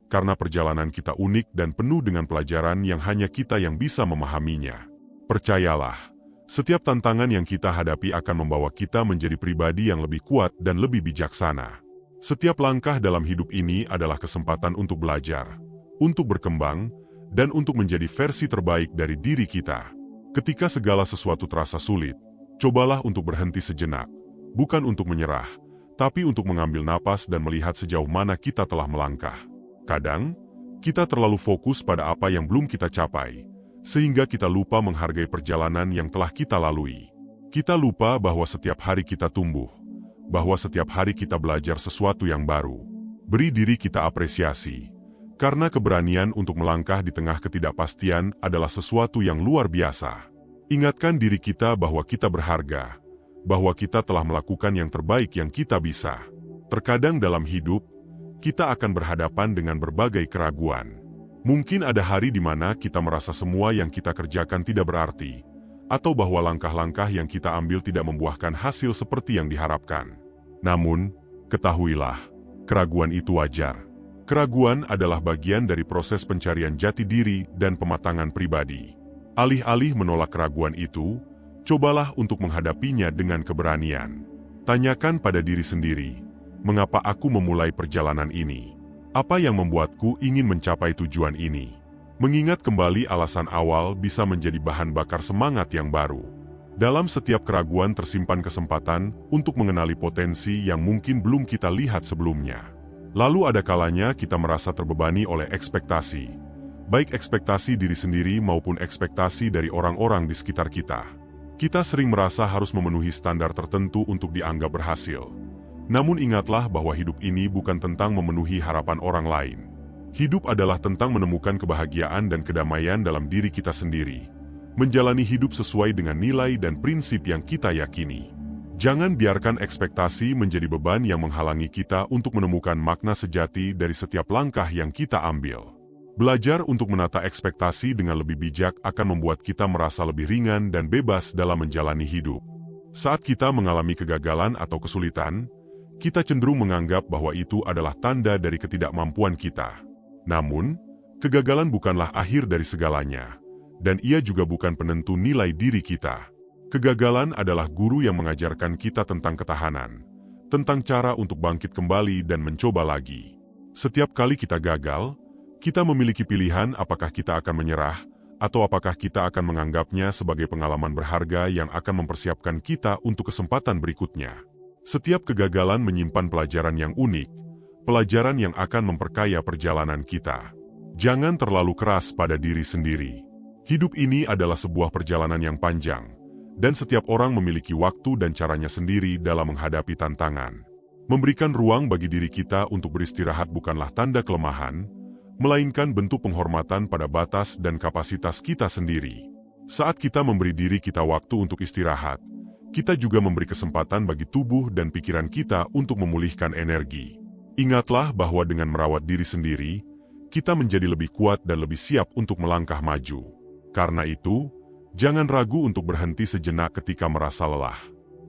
karena perjalanan kita unik dan penuh dengan pelajaran yang hanya kita yang bisa memahaminya. Percayalah, setiap tantangan yang kita hadapi akan membawa kita menjadi pribadi yang lebih kuat dan lebih bijaksana. Setiap langkah dalam hidup ini adalah kesempatan untuk belajar, untuk berkembang, dan untuk menjadi versi terbaik dari diri kita. Ketika segala sesuatu terasa sulit, cobalah untuk berhenti sejenak, bukan untuk menyerah, tapi untuk mengambil napas dan melihat sejauh mana kita telah melangkah. Kadang, kita terlalu fokus pada apa yang belum kita capai, sehingga kita lupa menghargai perjalanan yang telah kita lalui. Kita lupa bahwa setiap hari kita tumbuh, bahwa setiap hari kita belajar sesuatu yang baru. Beri diri kita apresiasi, karena keberanian untuk melangkah di tengah ketidakpastian adalah sesuatu yang luar biasa. Ingatkan diri kita bahwa kita berharga, bahwa kita telah melakukan yang terbaik yang kita bisa. Terkadang dalam hidup, kita akan berhadapan dengan berbagai keraguan. Mungkin ada hari di mana kita merasa semua yang kita kerjakan tidak berarti, atau bahwa langkah-langkah yang kita ambil tidak membuahkan hasil seperti yang diharapkan. Namun, ketahuilah, keraguan itu wajar. Keraguan adalah bagian dari proses pencarian jati diri dan pematangan pribadi. Alih-alih menolak keraguan itu, cobalah untuk menghadapinya dengan keberanian. Tanyakan pada diri sendiri, mengapa aku memulai perjalanan ini? Apa yang membuatku ingin mencapai tujuan ini? Mengingat kembali alasan awal bisa menjadi bahan bakar semangat yang baru. Dalam setiap keraguan tersimpan kesempatan untuk mengenali potensi yang mungkin belum kita lihat sebelumnya. Lalu ada kalanya kita merasa terbebani oleh ekspektasi, baik ekspektasi diri sendiri maupun ekspektasi dari orang-orang di sekitar kita. Kita sering merasa harus memenuhi standar tertentu untuk dianggap berhasil. Namun ingatlah bahwa hidup ini bukan tentang memenuhi harapan orang lain. Hidup adalah tentang menemukan kebahagiaan dan kedamaian dalam diri kita sendiri. Menjalani hidup sesuai dengan nilai dan prinsip yang kita yakini. Jangan biarkan ekspektasi menjadi beban yang menghalangi kita untuk menemukan makna sejati dari setiap langkah yang kita ambil. Belajar untuk menata ekspektasi dengan lebih bijak akan membuat kita merasa lebih ringan dan bebas dalam menjalani hidup. Saat kita mengalami kegagalan atau kesulitan, kita cenderung menganggap bahwa itu adalah tanda dari ketidakmampuan kita. Namun, kegagalan bukanlah akhir dari segalanya, dan ia juga bukan penentu nilai diri kita. Kegagalan adalah guru yang mengajarkan kita tentang ketahanan, tentang cara untuk bangkit kembali dan mencoba lagi. Setiap kali kita gagal, kita memiliki pilihan apakah kita akan menyerah, atau apakah kita akan menganggapnya sebagai pengalaman berharga yang akan mempersiapkan kita untuk kesempatan berikutnya. Setiap kegagalan menyimpan pelajaran yang unik, pelajaran yang akan memperkaya perjalanan kita. Jangan terlalu keras pada diri sendiri. Hidup ini adalah sebuah perjalanan yang panjang, dan setiap orang memiliki waktu dan caranya sendiri dalam menghadapi tantangan. Memberikan ruang bagi diri kita untuk beristirahat bukanlah tanda kelemahan, melainkan bentuk penghormatan pada batas dan kapasitas kita sendiri. Saat kita memberi diri kita waktu untuk istirahat, kita juga memberi kesempatan bagi tubuh dan pikiran kita untuk memulihkan energi. Ingatlah bahwa dengan merawat diri sendiri, kita menjadi lebih kuat dan lebih siap untuk melangkah maju. Karena itu, jangan ragu untuk berhenti sejenak ketika merasa lelah.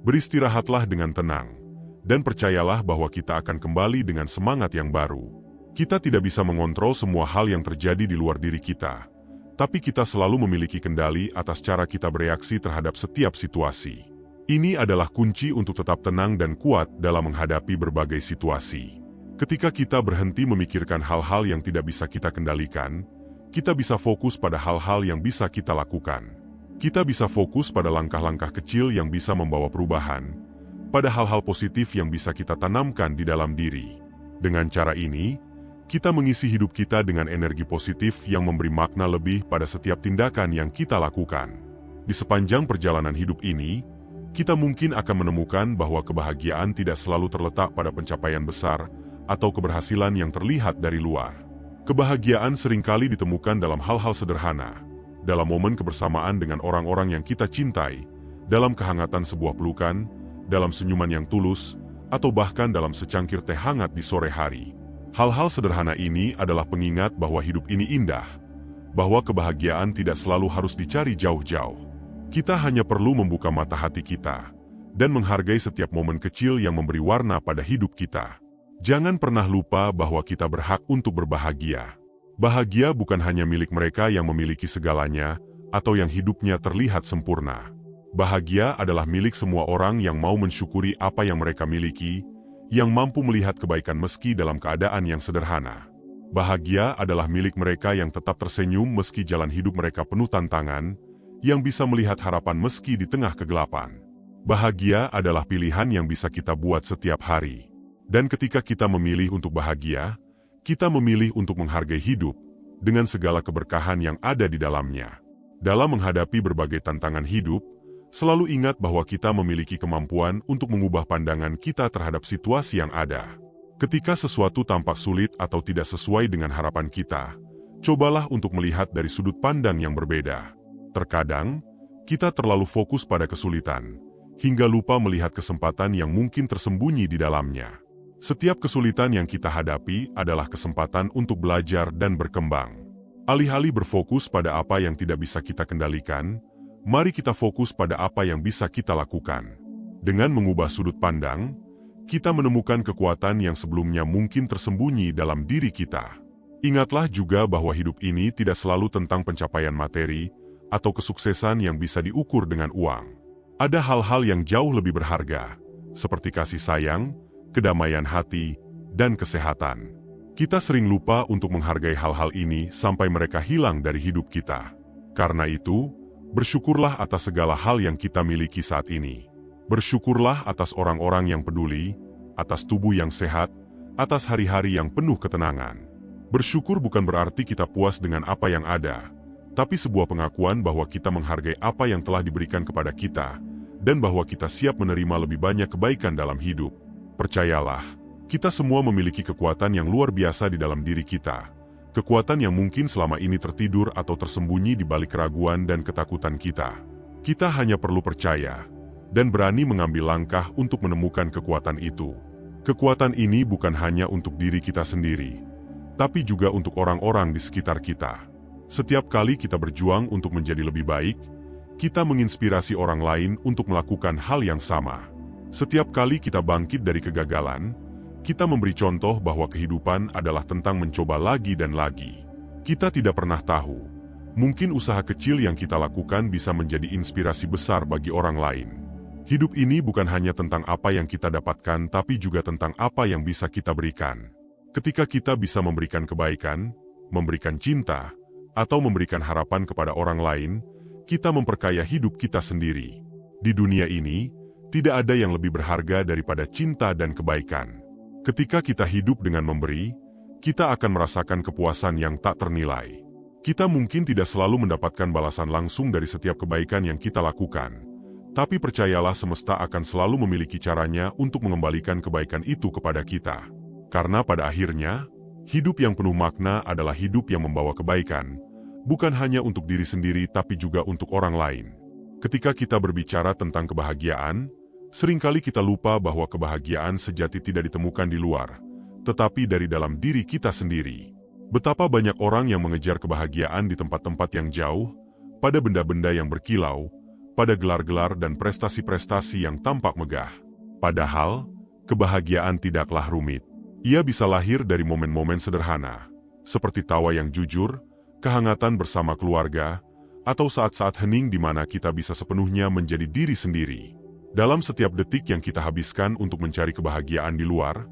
Beristirahatlah dengan tenang, dan percayalah bahwa kita akan kembali dengan semangat yang baru. Kita tidak bisa mengontrol semua hal yang terjadi di luar diri kita, tapi kita selalu memiliki kendali atas cara kita bereaksi terhadap setiap situasi. Ini adalah kunci untuk tetap tenang dan kuat dalam menghadapi berbagai situasi. Ketika kita berhenti memikirkan hal-hal yang tidak bisa kita kendalikan, kita bisa fokus pada hal-hal yang bisa kita lakukan. Kita bisa fokus pada langkah-langkah kecil yang bisa membawa perubahan, pada hal-hal positif yang bisa kita tanamkan di dalam diri. Dengan cara ini, kita mengisi hidup kita dengan energi positif yang memberi makna lebih pada setiap tindakan yang kita lakukan. Di sepanjang perjalanan hidup ini, kita mungkin akan menemukan bahwa kebahagiaan tidak selalu terletak pada pencapaian besar atau keberhasilan yang terlihat dari luar. Kebahagiaan seringkali ditemukan dalam hal-hal sederhana, dalam momen kebersamaan dengan orang-orang yang kita cintai, dalam kehangatan sebuah pelukan, dalam senyuman yang tulus, atau bahkan dalam secangkir teh hangat di sore hari. Hal-hal sederhana ini adalah pengingat bahwa hidup ini indah, bahwa kebahagiaan tidak selalu harus dicari jauh-jauh. Kita hanya perlu membuka mata hati kita, dan menghargai setiap momen kecil yang memberi warna pada hidup kita. Jangan pernah lupa bahwa kita berhak untuk berbahagia. Bahagia bukan hanya milik mereka yang memiliki segalanya, atau yang hidupnya terlihat sempurna. Bahagia adalah milik semua orang yang mau mensyukuri apa yang mereka miliki, yang mampu melihat kebaikan meski dalam keadaan yang sederhana. Bahagia adalah milik mereka yang tetap tersenyum meski jalan hidup mereka penuh tantangan, yang bisa melihat harapan meski di tengah kegelapan. Bahagia adalah pilihan yang bisa kita buat setiap hari. Dan ketika kita memilih untuk bahagia, kita memilih untuk menghargai hidup dengan segala keberkahan yang ada di dalamnya. Dalam menghadapi berbagai tantangan hidup, selalu ingat bahwa kita memiliki kemampuan untuk mengubah pandangan kita terhadap situasi yang ada. Ketika sesuatu tampak sulit atau tidak sesuai dengan harapan kita, cobalah untuk melihat dari sudut pandang yang berbeda. Terkadang, kita terlalu fokus pada kesulitan, hingga lupa melihat kesempatan yang mungkin tersembunyi di dalamnya. Setiap kesulitan yang kita hadapi adalah kesempatan untuk belajar dan berkembang. Alih-alih berfokus pada apa yang tidak bisa kita kendalikan, mari kita fokus pada apa yang bisa kita lakukan. Dengan mengubah sudut pandang, kita menemukan kekuatan yang sebelumnya mungkin tersembunyi dalam diri kita. Ingatlah juga bahwa hidup ini tidak selalu tentang pencapaian materi atau kesuksesan yang bisa diukur dengan uang. Ada hal-hal yang jauh lebih berharga, seperti kasih sayang, kedamaian hati, dan kesehatan. Kita sering lupa untuk menghargai hal-hal ini sampai mereka hilang dari hidup kita. Karena itu, bersyukurlah atas segala hal yang kita miliki saat ini. Bersyukurlah atas orang-orang yang peduli, atas tubuh yang sehat, atas hari-hari yang penuh ketenangan. Bersyukur bukan berarti kita puas dengan apa yang ada, tapi sebuah pengakuan bahwa kita menghargai apa yang telah diberikan kepada kita, dan bahwa kita siap menerima lebih banyak kebaikan dalam hidup. Percayalah, kita semua memiliki kekuatan yang luar biasa di dalam diri kita. Kekuatan yang mungkin selama ini tertidur atau tersembunyi di balik keraguan dan ketakutan kita. Kita hanya perlu percaya, dan berani mengambil langkah untuk menemukan kekuatan itu. Kekuatan ini bukan hanya untuk diri kita sendiri, tapi juga untuk orang-orang di sekitar kita. Setiap kali kita berjuang untuk menjadi lebih baik, kita menginspirasi orang lain untuk melakukan hal yang sama. Setiap kali kita bangkit dari kegagalan, kita memberi contoh bahwa kehidupan adalah tentang mencoba lagi dan lagi. Kita tidak pernah tahu, mungkin usaha kecil yang kita lakukan bisa menjadi inspirasi besar bagi orang lain. Hidup ini bukan hanya tentang apa yang kita dapatkan, tapi juga tentang apa yang bisa kita berikan. Ketika kita bisa memberikan kebaikan, memberikan cinta, atau memberikan harapan kepada orang lain, kita memperkaya hidup kita sendiri. Di dunia ini, tidak ada yang lebih berharga daripada cinta dan kebaikan. Ketika kita hidup dengan memberi, kita akan merasakan kepuasan yang tak ternilai. Kita mungkin tidak selalu mendapatkan balasan langsung dari setiap kebaikan yang kita lakukan, tapi percayalah semesta akan selalu memiliki caranya untuk mengembalikan kebaikan itu kepada kita. Karena pada akhirnya, hidup yang penuh makna adalah hidup yang membawa kebaikan, bukan hanya untuk diri sendiri tapi juga untuk orang lain. Ketika kita berbicara tentang kebahagiaan, seringkali kita lupa bahwa kebahagiaan sejati tidak ditemukan di luar, tetapi dari dalam diri kita sendiri. Betapa banyak orang yang mengejar kebahagiaan di tempat-tempat yang jauh, pada benda-benda yang berkilau, pada gelar-gelar dan prestasi-prestasi yang tampak megah. Padahal, kebahagiaan tidaklah rumit. Ia bisa lahir dari momen-momen sederhana, seperti tawa yang jujur, kehangatan bersama keluarga, atau saat-saat hening di mana kita bisa sepenuhnya menjadi diri sendiri. Dalam setiap detik yang kita habiskan untuk mencari kebahagiaan di luar,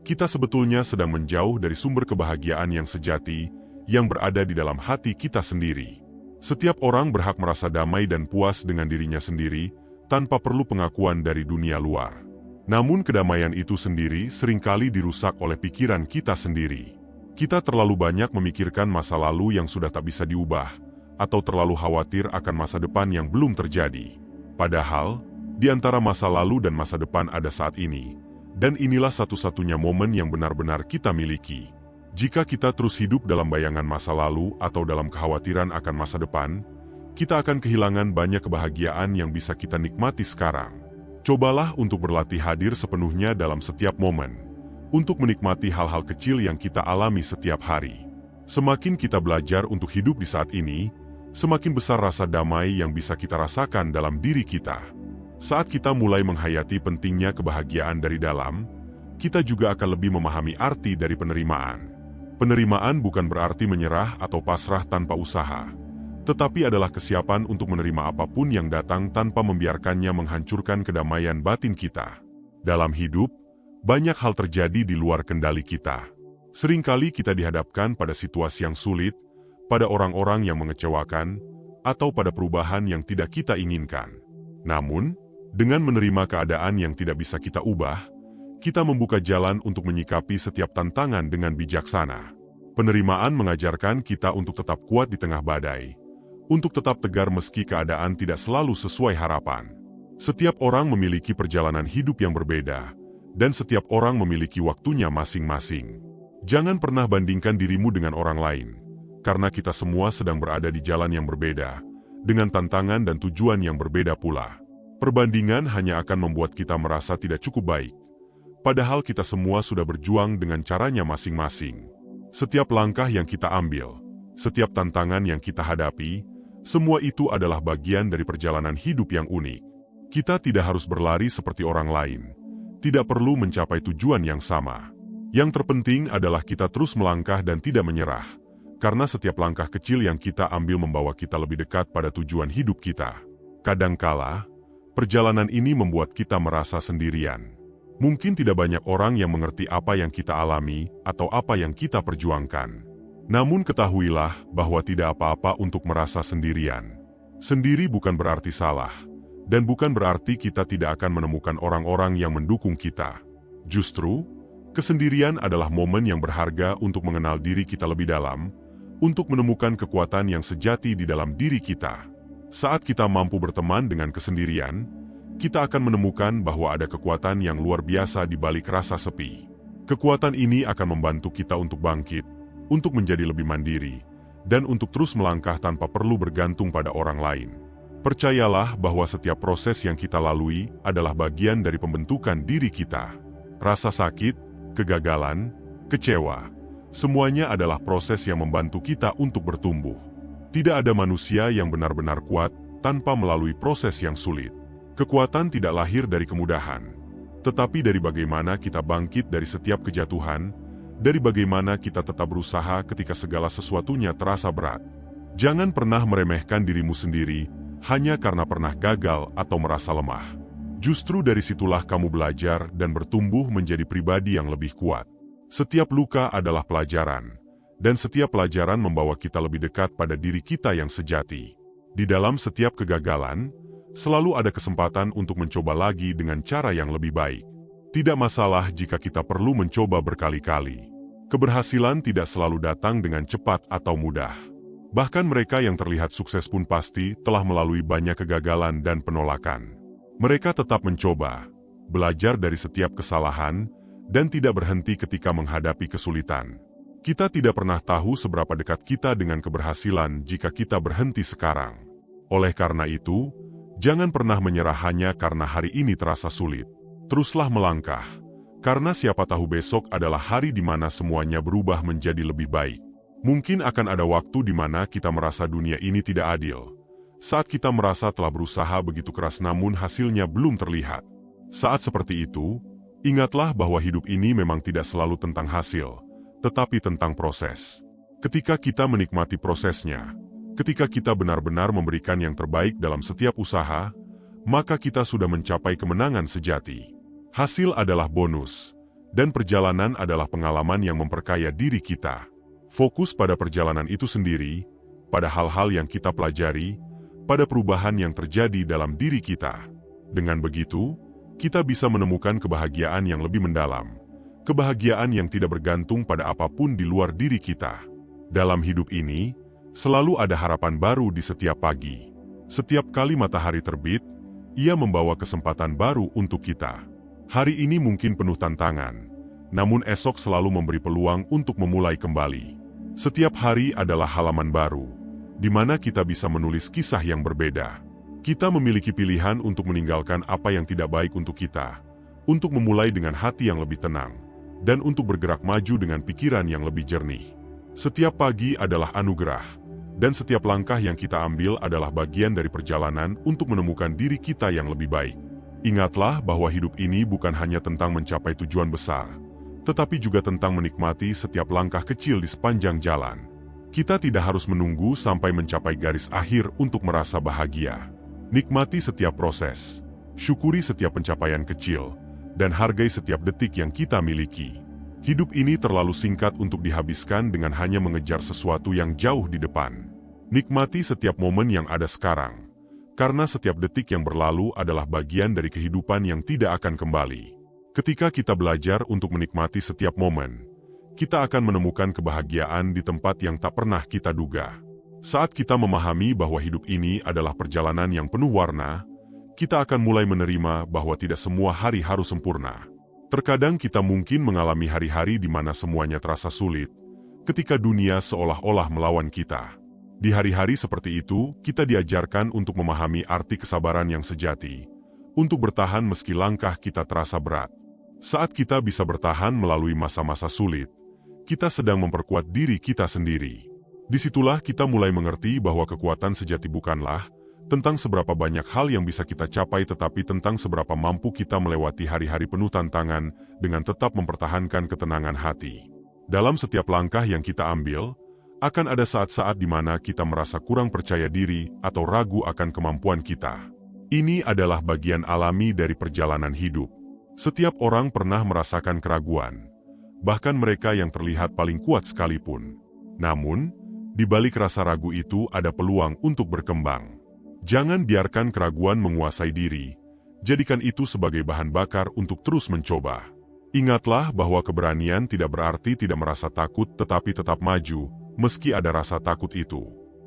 kita sebetulnya sedang menjauh dari sumber kebahagiaan yang sejati, yang berada di dalam hati kita sendiri. Setiap orang berhak merasa damai dan puas dengan dirinya sendiri, tanpa perlu pengakuan dari dunia luar. Namun kedamaian itu sendiri seringkali dirusak oleh pikiran kita sendiri. Kita terlalu banyak memikirkan masa lalu yang sudah tak bisa diubah, atau terlalu khawatir akan masa depan yang belum terjadi. Padahal, di antara masa lalu dan masa depan ada saat ini, dan inilah satu-satunya momen yang benar-benar kita miliki. Jika kita terus hidup dalam bayangan masa lalu atau dalam kekhawatiran akan masa depan, kita akan kehilangan banyak kebahagiaan yang bisa kita nikmati sekarang. Cobalah untuk berlatih hadir sepenuhnya dalam setiap momen, untuk menikmati hal-hal kecil yang kita alami setiap hari. Semakin kita belajar untuk hidup di saat ini, semakin besar rasa damai yang bisa kita rasakan dalam diri kita. Saat kita mulai menghayati pentingnya kebahagiaan dari dalam, kita juga akan lebih memahami arti dari penerimaan. Penerimaan bukan berarti menyerah atau pasrah tanpa usaha, tetapi adalah kesiapan untuk menerima apapun yang datang tanpa membiarkannya menghancurkan kedamaian batin kita. Dalam hidup, banyak hal terjadi di luar kendali kita. Seringkali kita dihadapkan pada situasi yang sulit, pada orang-orang yang mengecewakan, atau pada perubahan yang tidak kita inginkan. Namun, dengan menerima keadaan yang tidak bisa kita ubah, kita membuka jalan untuk menyikapi setiap tantangan dengan bijaksana. Penerimaan mengajarkan kita untuk tetap kuat di tengah badai, untuk tetap tegar meski keadaan tidak selalu sesuai harapan. Setiap orang memiliki perjalanan hidup yang berbeda, dan setiap orang memiliki waktunya masing-masing. Jangan pernah bandingkan dirimu dengan orang lain, karena kita semua sedang berada di jalan yang berbeda, dengan tantangan dan tujuan yang berbeda pula. Perbandingan hanya akan membuat kita merasa tidak cukup baik, padahal kita semua sudah berjuang dengan caranya masing-masing. Setiap langkah yang kita ambil, setiap tantangan yang kita hadapi, semua itu adalah bagian dari perjalanan hidup yang unik. Kita tidak harus berlari seperti orang lain, tidak perlu mencapai tujuan yang sama. Yang terpenting adalah kita terus melangkah dan tidak menyerah, karena setiap langkah kecil yang kita ambil membawa kita lebih dekat pada tujuan hidup kita. Kadangkala, perjalanan ini membuat kita merasa sendirian. Mungkin tidak banyak orang yang mengerti apa yang kita alami atau apa yang kita perjuangkan. Namun ketahuilah bahwa tidak apa-apa untuk merasa sendirian. Sendiri bukan berarti salah, dan bukan berarti kita tidak akan menemukan orang-orang yang mendukung kita. Justru, kesendirian adalah momen yang berharga untuk mengenal diri kita lebih dalam, untuk menemukan kekuatan yang sejati di dalam diri kita. Saat kita mampu berteman dengan kesendirian, kita akan menemukan bahwa ada kekuatan yang luar biasa di balik rasa sepi. Kekuatan ini akan membantu kita untuk bangkit, untuk menjadi lebih mandiri, dan untuk terus melangkah tanpa perlu bergantung pada orang lain. Percayalah bahwa setiap proses yang kita lalui adalah bagian dari pembentukan diri kita. Rasa sakit, kegagalan, kecewa, semuanya adalah proses yang membantu kita untuk bertumbuh. Tidak ada manusia yang benar-benar kuat tanpa melalui proses yang sulit. Kekuatan tidak lahir dari kemudahan, tetapi dari bagaimana kita bangkit dari setiap kejatuhan, dari bagaimana kita tetap berusaha ketika segala sesuatunya terasa berat. Jangan pernah meremehkan dirimu sendiri hanya karena pernah gagal atau merasa lemah. Justru dari situlah kamu belajar dan bertumbuh menjadi pribadi yang lebih kuat. Setiap luka adalah pelajaran, dan setiap pelajaran membawa kita lebih dekat pada diri kita yang sejati. Di dalam setiap kegagalan, selalu ada kesempatan untuk mencoba lagi dengan cara yang lebih baik. Tidak masalah jika kita perlu mencoba berkali-kali. Keberhasilan tidak selalu datang dengan cepat atau mudah. Bahkan mereka yang terlihat sukses pun pasti telah melalui banyak kegagalan dan penolakan. Mereka tetap mencoba, belajar dari setiap kesalahan, dan tidak berhenti ketika menghadapi kesulitan. Kita tidak pernah tahu seberapa dekat kita dengan keberhasilan jika kita berhenti sekarang. Oleh karena itu, jangan pernah menyerah hanya karena hari ini terasa sulit. Teruslah melangkah, karena siapa tahu besok adalah hari di mana semuanya berubah menjadi lebih baik. Mungkin akan ada waktu di mana kita merasa dunia ini tidak adil. Saat kita merasa telah berusaha begitu keras namun hasilnya belum terlihat. Saat seperti itu, ingatlah bahwa hidup ini memang tidak selalu tentang hasil, tetapi tentang proses. Ketika kita menikmati prosesnya, ketika kita benar-benar memberikan yang terbaik dalam setiap usaha, maka kita sudah mencapai kemenangan sejati. Hasil adalah bonus, dan perjalanan adalah pengalaman yang memperkaya diri kita. Fokus pada perjalanan itu sendiri, pada hal-hal yang kita pelajari, pada perubahan yang terjadi dalam diri kita. Dengan begitu, kita bisa menemukan kebahagiaan yang lebih mendalam. Kebahagiaan yang tidak bergantung pada apapun di luar diri kita. Dalam hidup ini, selalu ada harapan baru di setiap pagi. Setiap kali matahari terbit, ia membawa kesempatan baru untuk kita. Hari ini mungkin penuh tantangan, namun esok selalu memberi peluang untuk memulai kembali. Setiap hari adalah halaman baru, di mana kita bisa menulis kisah yang berbeda. Kita memiliki pilihan untuk meninggalkan apa yang tidak baik untuk kita, untuk memulai dengan hati yang lebih tenang, dan untuk bergerak maju dengan pikiran yang lebih jernih. Setiap pagi adalah anugerah, dan setiap langkah yang kita ambil adalah bagian dari perjalanan untuk menemukan diri kita yang lebih baik. Ingatlah bahwa hidup ini bukan hanya tentang mencapai tujuan besar, tetapi juga tentang menikmati setiap langkah kecil di sepanjang jalan. Kita tidak harus menunggu sampai mencapai garis akhir untuk merasa bahagia. Nikmati setiap proses, syukuri setiap pencapaian kecil, dan hargai setiap detik yang kita miliki. Hidup ini terlalu singkat untuk dihabiskan dengan hanya mengejar sesuatu yang jauh di depan. Nikmati setiap momen yang ada sekarang, karena setiap detik yang berlalu adalah bagian dari kehidupan yang tidak akan kembali. Ketika kita belajar untuk menikmati setiap momen, kita akan menemukan kebahagiaan di tempat yang tak pernah kita duga. Saat kita memahami bahwa hidup ini adalah perjalanan yang penuh warna, kita akan mulai menerima bahwa tidak semua hari harus sempurna. Terkadang kita mungkin mengalami hari-hari di mana semuanya terasa sulit, ketika dunia seolah-olah melawan kita. Di hari-hari seperti itu, kita diajarkan untuk memahami arti kesabaran yang sejati, untuk bertahan meski langkah kita terasa berat. Saat kita bisa bertahan melalui masa-masa sulit, kita sedang memperkuat diri kita sendiri. Disitulah kita mulai mengerti bahwa kekuatan sejati bukanlah tentang seberapa banyak hal yang bisa kita capai, tetapi tentang seberapa mampu kita melewati hari-hari penuh tantangan dengan tetap mempertahankan ketenangan hati. Dalam setiap langkah yang kita ambil, akan ada saat-saat di mana kita merasa kurang percaya diri atau ragu akan kemampuan kita. Ini adalah bagian alami dari perjalanan hidup. Setiap orang pernah merasakan keraguan, bahkan mereka yang terlihat paling kuat sekalipun. Namun, di balik rasa ragu itu ada peluang untuk berkembang. Jangan biarkan keraguan menguasai diri, jadikan itu sebagai bahan bakar untuk terus mencoba. Ingatlah bahwa keberanian tidak berarti tidak merasa takut tetapi tetap maju, meski ada rasa takut itu.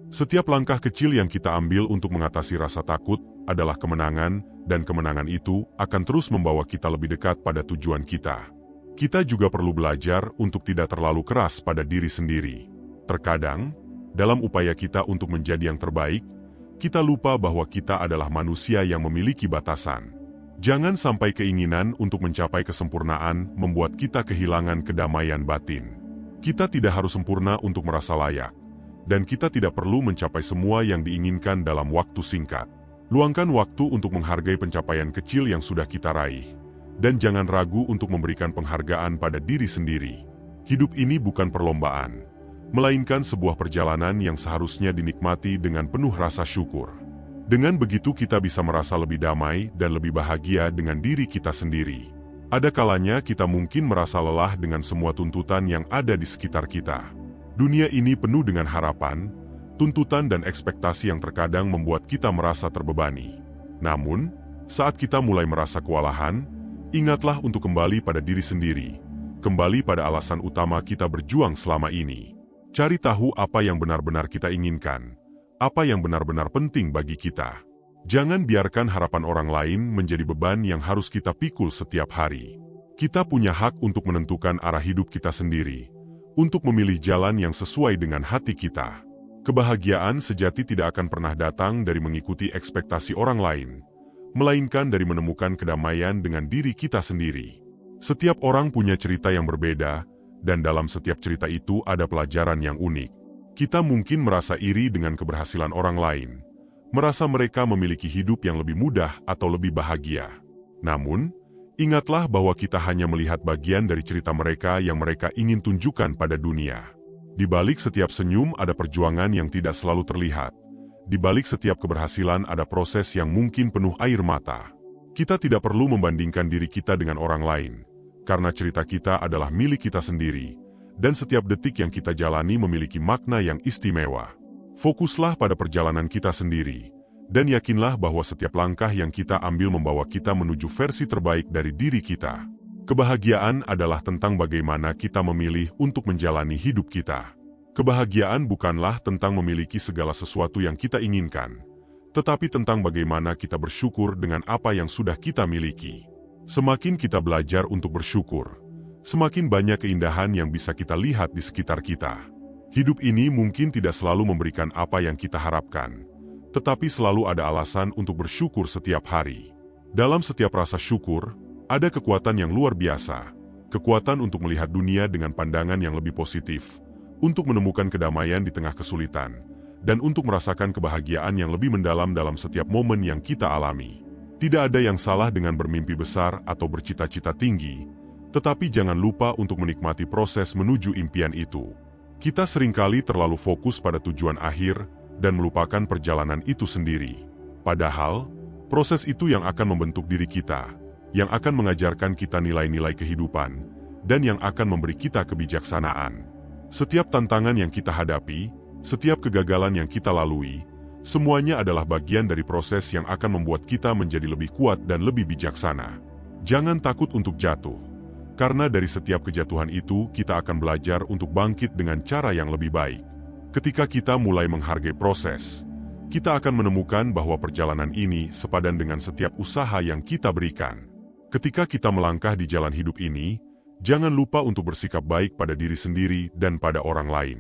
Setiap langkah kecil yang kita ambil untuk mengatasi rasa takut adalah kemenangan, dan kemenangan itu akan terus membawa kita lebih dekat pada tujuan kita. Kita juga perlu belajar untuk tidak terlalu keras pada diri sendiri. Terkadang, dalam upaya kita untuk menjadi yang terbaik, kita lupa bahwa kita adalah manusia yang memiliki batasan. Jangan sampai keinginan untuk mencapai kesempurnaan membuat kita kehilangan kedamaian batin. Kita tidak harus sempurna untuk merasa layak, dan kita tidak perlu mencapai semua yang diinginkan dalam waktu singkat. Luangkan waktu untuk menghargai pencapaian kecil yang sudah kita raih, dan jangan ragu untuk memberikan penghargaan pada diri sendiri. Hidup ini bukan perlombaan, melainkan sebuah perjalanan yang seharusnya dinikmati dengan penuh rasa syukur. Dengan begitu kita bisa merasa lebih damai dan lebih bahagia dengan diri kita sendiri. Ada kalanya kita mungkin merasa lelah dengan semua tuntutan yang ada di sekitar kita. Dunia ini penuh dengan harapan, tuntutan dan ekspektasi yang terkadang membuat kita merasa terbebani. Namun, saat kita mulai merasa kewalahan, ingatlah untuk kembali pada diri sendiri. kembali pada alasan utama kita berjuang selama ini. Cari tahu apa yang benar-benar kita inginkan, apa yang benar-benar penting bagi kita. Jangan biarkan harapan orang lain menjadi beban yang harus kita pikul setiap hari. Kita punya hak untuk menentukan arah hidup kita sendiri, untuk memilih jalan yang sesuai dengan hati kita. Kebahagiaan sejati tidak akan pernah datang dari mengikuti ekspektasi orang lain, melainkan dari menemukan kedamaian dengan diri kita sendiri. Setiap orang punya cerita yang berbeda, dan dalam setiap cerita itu ada pelajaran yang unik. Kita mungkin merasa iri dengan keberhasilan orang lain, merasa mereka memiliki hidup yang lebih mudah atau lebih bahagia. Namun, ingatlah bahwa kita hanya melihat bagian dari cerita mereka yang mereka ingin tunjukkan pada dunia. Di balik setiap senyum ada perjuangan yang tidak selalu terlihat. Di balik setiap keberhasilan ada proses yang mungkin penuh air mata. Kita tidak perlu membandingkan diri kita dengan orang lain, karena cerita kita adalah milik kita sendiri, dan setiap detik yang kita jalani memiliki makna yang istimewa. Fokuslah pada perjalanan kita sendiri, dan yakinlah bahwa setiap langkah yang kita ambil membawa kita menuju versi terbaik dari diri kita. Kebahagiaan adalah tentang bagaimana kita memilih untuk menjalani hidup kita. Kebahagiaan bukanlah tentang memiliki segala sesuatu yang kita inginkan, tetapi tentang bagaimana kita bersyukur dengan apa yang sudah kita miliki. Semakin kita belajar untuk bersyukur, semakin banyak keindahan yang bisa kita lihat di sekitar kita. Hidup ini mungkin tidak selalu memberikan apa yang kita harapkan, tetapi selalu ada alasan untuk bersyukur setiap hari. Dalam setiap rasa syukur, ada kekuatan yang luar biasa, kekuatan untuk melihat dunia dengan pandangan yang lebih positif, untuk menemukan kedamaian di tengah kesulitan, dan untuk merasakan kebahagiaan yang lebih mendalam dalam setiap momen yang kita alami. Tidak ada yang salah dengan bermimpi besar atau bercita-cita tinggi, tetapi jangan lupa untuk menikmati proses menuju impian itu. Kita seringkali terlalu fokus pada tujuan akhir dan melupakan perjalanan itu sendiri. Padahal, proses itu yang akan membentuk diri kita, yang akan mengajarkan kita nilai-nilai kehidupan, dan yang akan memberi kita kebijaksanaan. Setiap tantangan yang kita hadapi, setiap kegagalan yang kita lalui, semuanya adalah bagian dari proses yang akan membuat kita menjadi lebih kuat dan lebih bijaksana. Jangan takut untuk jatuh, karena dari setiap kejatuhan itu kita akan belajar untuk bangkit dengan cara yang lebih baik. Ketika kita mulai menghargai proses, kita akan menemukan bahwa perjalanan ini sepadan dengan setiap usaha yang kita berikan. Ketika kita melangkah di jalan hidup ini, jangan lupa untuk bersikap baik pada diri sendiri dan pada orang lain.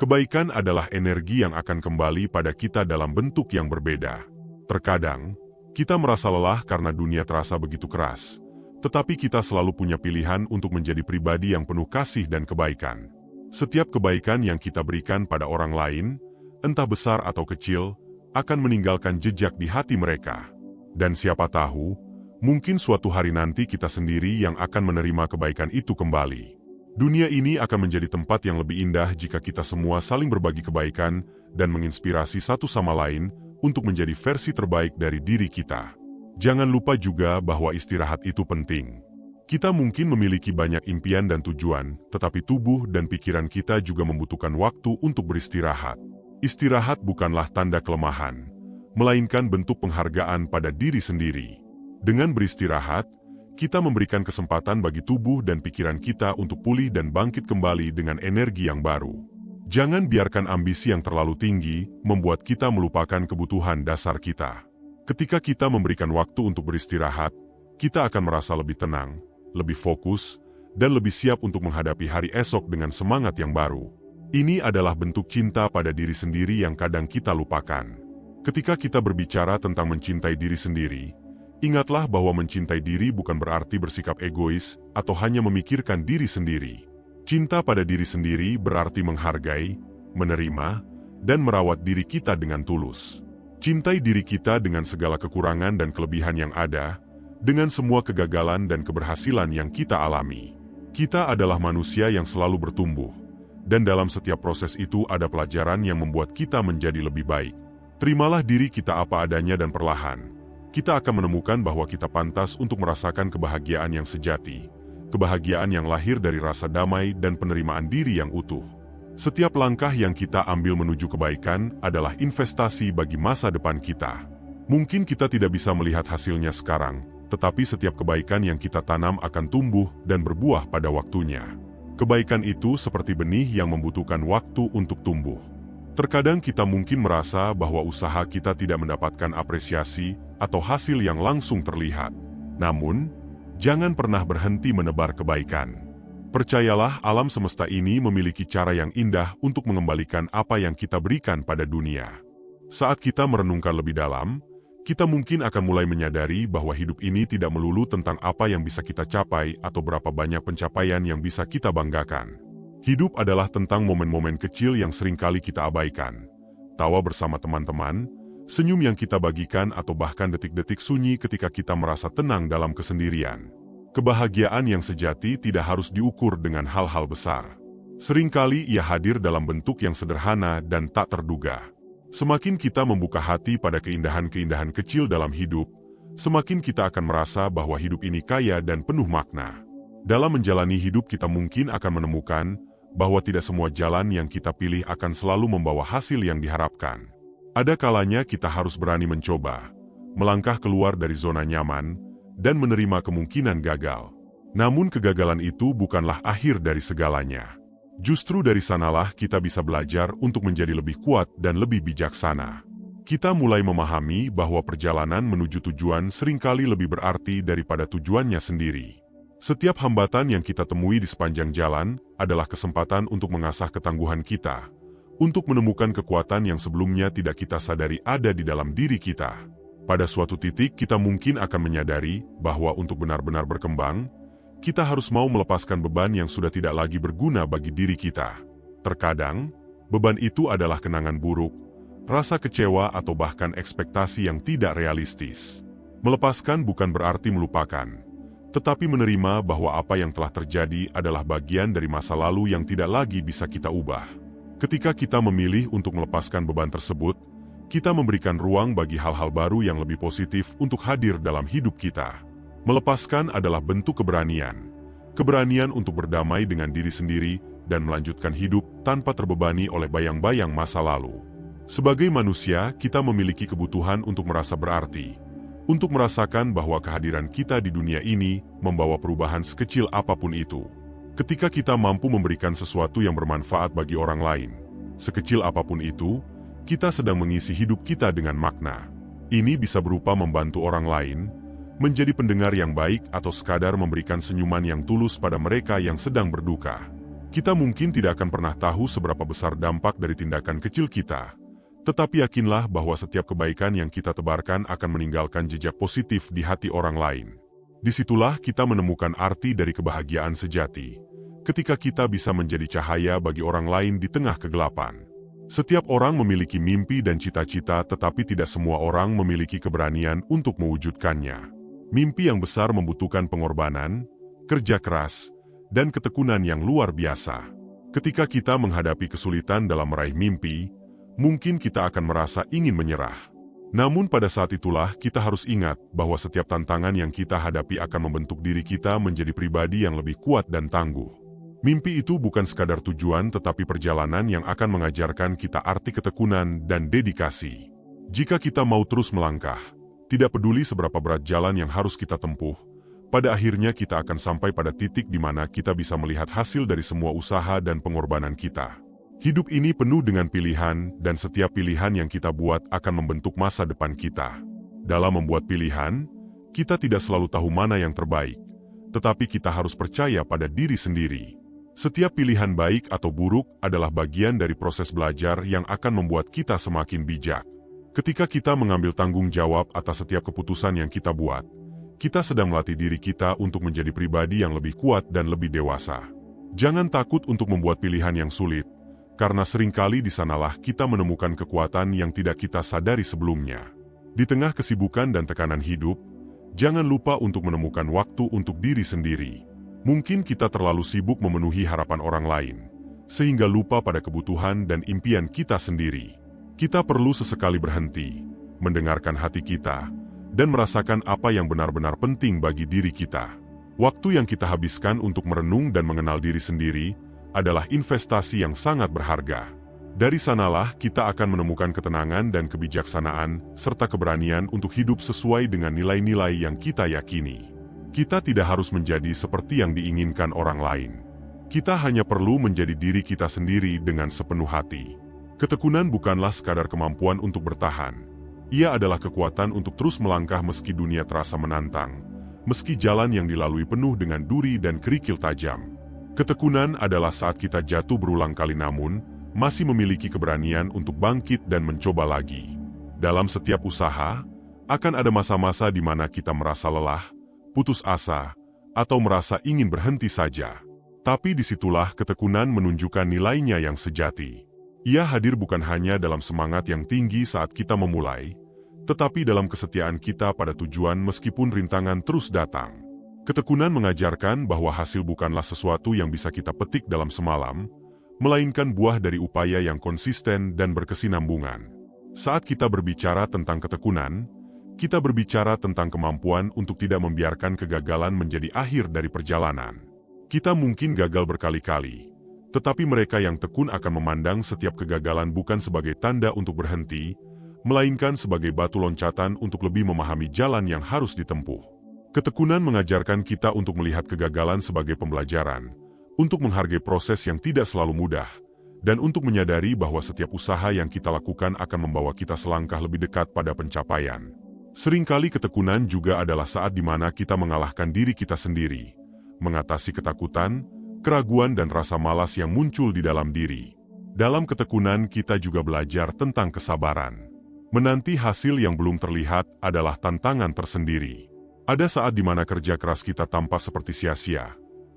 Kebaikan adalah energi yang akan kembali pada kita dalam bentuk yang berbeda. Terkadang, kita merasa lelah karena dunia terasa begitu keras, tetapi kita selalu punya pilihan untuk menjadi pribadi yang penuh kasih dan kebaikan. Setiap kebaikan yang kita berikan pada orang lain, entah besar atau kecil, akan meninggalkan jejak di hati mereka. Dan siapa tahu, mungkin suatu hari nanti kita sendiri yang akan menerima kebaikan itu kembali. Dunia ini akan menjadi tempat yang lebih indah jika kita semua saling berbagi kebaikan dan menginspirasi satu sama lain untuk menjadi versi terbaik dari diri kita. Jangan lupa juga bahwa istirahat itu penting. Kita mungkin memiliki banyak impian dan tujuan, tetapi tubuh dan pikiran kita juga membutuhkan waktu untuk beristirahat. Istirahat bukanlah tanda kelemahan, melainkan bentuk penghargaan pada diri sendiri. Dengan beristirahat, kita memberikan kesempatan bagi tubuh dan pikiran kita untuk pulih dan bangkit kembali dengan energi yang baru. Jangan biarkan ambisi yang terlalu tinggi membuat kita melupakan kebutuhan dasar kita. Ketika kita memberikan waktu untuk beristirahat, kita akan merasa lebih tenang, lebih fokus, dan lebih siap untuk menghadapi hari esok dengan semangat yang baru. Ini adalah bentuk cinta pada diri sendiri yang kadang kita lupakan. Ketika kita berbicara tentang mencintai diri sendiri, ingatlah bahwa mencintai diri bukan berarti bersikap egois atau hanya memikirkan diri sendiri. Cinta pada diri sendiri berarti menghargai, menerima, dan merawat diri kita dengan tulus. Cintai diri kita dengan segala kekurangan dan kelebihan yang ada, dengan semua kegagalan dan keberhasilan yang kita alami. Kita adalah manusia yang selalu bertumbuh, dan dalam setiap proses itu ada pelajaran yang membuat kita menjadi lebih baik. Terimalah diri kita apa adanya dan perlahan kita akan menemukan bahwa kita pantas untuk merasakan kebahagiaan yang sejati, kebahagiaan yang lahir dari rasa damai dan penerimaan diri yang utuh. Setiap langkah yang kita ambil menuju kebaikan adalah investasi bagi masa depan kita. Mungkin kita tidak bisa melihat hasilnya sekarang, tetapi setiap kebaikan yang kita tanam akan tumbuh dan berbuah pada waktunya. Kebaikan itu seperti benih yang membutuhkan waktu untuk tumbuh. Terkadang kita mungkin merasa bahwa usaha kita tidak mendapatkan apresiasi atau hasil yang langsung terlihat. Namun, jangan pernah berhenti menebar kebaikan. Percayalah, alam semesta ini memiliki cara yang indah untuk mengembalikan apa yang kita berikan pada dunia. Saat kita merenungkan lebih dalam, kita mungkin akan mulai menyadari bahwa hidup ini tidak melulu tentang apa yang bisa kita capai atau berapa banyak pencapaian yang bisa kita banggakan. Hidup adalah tentang momen-momen kecil yang seringkali kita abaikan. Tawa bersama teman-teman, senyum yang kita bagikan atau bahkan detik-detik sunyi ketika kita merasa tenang dalam kesendirian. Kebahagiaan yang sejati tidak harus diukur dengan hal-hal besar. Seringkali ia hadir dalam bentuk yang sederhana dan tak terduga. Semakin kita membuka hati pada keindahan-keindahan kecil dalam hidup, semakin kita akan merasa bahwa hidup ini kaya dan penuh makna. Dalam menjalani hidup kita mungkin akan menemukan bahwa tidak semua jalan yang kita pilih akan selalu membawa hasil yang diharapkan. Ada kalanya kita harus berani mencoba, melangkah keluar dari zona nyaman, dan menerima kemungkinan gagal. Namun kegagalan itu bukanlah akhir dari segalanya. Justru dari sanalah kita bisa belajar untuk menjadi lebih kuat dan lebih bijaksana. Kita mulai memahami bahwa perjalanan menuju tujuan seringkali lebih berarti daripada tujuannya sendiri. Setiap hambatan yang kita temui di sepanjang jalan adalah kesempatan untuk mengasah ketangguhan kita, untuk menemukan kekuatan yang sebelumnya tidak kita sadari ada di dalam diri kita. Pada suatu titik kita mungkin akan menyadari bahwa untuk benar-benar berkembang, kita harus mau melepaskan beban yang sudah tidak lagi berguna bagi diri kita. Terkadang, beban itu adalah kenangan buruk, rasa kecewa atau bahkan ekspektasi yang tidak realistis. Melepaskan bukan berarti melupakan, tetapi menerima bahwa apa yang telah terjadi adalah bagian dari masa lalu yang tidak lagi bisa kita ubah. Ketika kita memilih untuk melepaskan beban tersebut, kita memberikan ruang bagi hal-hal baru yang lebih positif untuk hadir dalam hidup kita. Melepaskan adalah bentuk keberanian. Keberanian untuk berdamai dengan diri sendiri dan melanjutkan hidup tanpa terbebani oleh bayang-bayang masa lalu. Sebagai manusia, kita memiliki kebutuhan untuk merasa berarti, untuk merasakan bahwa kehadiran kita di dunia ini membawa perubahan sekecil apapun itu. Ketika kita mampu memberikan sesuatu yang bermanfaat bagi orang lain, sekecil apapun itu, kita sedang mengisi hidup kita dengan makna. Ini bisa berupa membantu orang lain, menjadi pendengar yang baik atau sekadar memberikan senyuman yang tulus pada mereka yang sedang berduka. Kita mungkin tidak akan pernah tahu seberapa besar dampak dari tindakan kecil kita, tetapi yakinlah bahwa setiap kebaikan yang kita tebarkan akan meninggalkan jejak positif di hati orang lain. Disitulah kita menemukan arti dari kebahagiaan sejati, ketika kita bisa menjadi cahaya bagi orang lain di tengah kegelapan. Setiap orang memiliki mimpi dan cita-cita, tetapi tidak semua orang memiliki keberanian untuk mewujudkannya. Mimpi yang besar membutuhkan pengorbanan, kerja keras, dan ketekunan yang luar biasa. Ketika kita menghadapi kesulitan dalam meraih mimpi, mungkin kita akan merasa ingin menyerah. Namun pada saat itulah kita harus ingat bahwa setiap tantangan yang kita hadapi akan membentuk diri kita menjadi pribadi yang lebih kuat dan tangguh. Mimpi itu bukan sekadar tujuan tetapi perjalanan yang akan mengajarkan kita arti ketekunan dan dedikasi. Jika kita mau terus melangkah, tidak peduli seberapa berat jalan yang harus kita tempuh, pada akhirnya kita akan sampai pada titik di mana kita bisa melihat hasil dari semua usaha dan pengorbanan kita. Hidup ini penuh dengan pilihan, dan setiap pilihan yang kita buat akan membentuk masa depan kita. Dalam membuat pilihan, kita tidak selalu tahu mana yang terbaik, tetapi kita harus percaya pada diri sendiri. Setiap pilihan baik atau buruk adalah bagian dari proses belajar yang akan membuat kita semakin bijak. Ketika kita mengambil tanggung jawab atas setiap keputusan yang kita buat, kita sedang melatih diri kita untuk menjadi pribadi yang lebih kuat dan lebih dewasa. Jangan takut untuk membuat pilihan yang sulit, karena seringkali di sanalah kita menemukan kekuatan yang tidak kita sadari sebelumnya. Di tengah kesibukan dan tekanan hidup, jangan lupa untuk menemukan waktu untuk diri sendiri. Mungkin kita terlalu sibuk memenuhi harapan orang lain, sehingga lupa pada kebutuhan dan impian kita sendiri. Kita perlu sesekali berhenti, mendengarkan hati kita, dan merasakan apa yang benar-benar penting bagi diri kita. Waktu yang kita habiskan untuk merenung dan mengenal diri sendiri adalah investasi yang sangat berharga. Dari sanalah kita akan menemukan ketenangan dan kebijaksanaan, serta keberanian untuk hidup sesuai dengan nilai-nilai yang kita yakini. Kita tidak harus menjadi seperti yang diinginkan orang lain. Kita hanya perlu menjadi diri kita sendiri dengan sepenuh hati. Ketekunan bukanlah sekadar kemampuan untuk bertahan. Ia adalah kekuatan untuk terus melangkah meski dunia terasa menantang, meski jalan yang dilalui penuh dengan duri dan kerikil tajam. Ketekunan adalah saat kita jatuh berulang kali namun masih memiliki keberanian untuk bangkit dan mencoba lagi. Dalam setiap usaha, akan ada masa-masa di mana kita merasa lelah, putus asa, atau merasa ingin berhenti saja. Tapi disitulah ketekunan menunjukkan nilainya yang sejati. Ia hadir bukan hanya dalam semangat yang tinggi saat kita memulai, tetapi dalam kesetiaan kita pada tujuan meskipun rintangan terus datang. Ketekunan mengajarkan bahwa hasil bukanlah sesuatu yang bisa kita petik dalam semalam, melainkan buah dari upaya yang konsisten dan berkesinambungan. Saat kita berbicara tentang ketekunan, kita berbicara tentang kemampuan untuk tidak membiarkan kegagalan menjadi akhir dari perjalanan. Kita mungkin gagal berkali-kali, tetapi mereka yang tekun akan memandang setiap kegagalan bukan sebagai tanda untuk berhenti, melainkan sebagai batu loncatan untuk lebih memahami jalan yang harus ditempuh. Ketekunan mengajarkan kita untuk melihat kegagalan sebagai pembelajaran, untuk menghargai proses yang tidak selalu mudah, dan untuk menyadari bahwa setiap usaha yang kita lakukan akan membawa kita selangkah lebih dekat pada pencapaian. Seringkali ketekunan juga adalah saat di mana kita mengalahkan diri kita sendiri, mengatasi ketakutan, keraguan dan rasa malas yang muncul di dalam diri. Dalam ketekunan kita juga belajar tentang kesabaran. Menanti hasil yang belum terlihat adalah tantangan tersendiri. Ada saat di mana kerja keras kita tampak seperti sia-sia,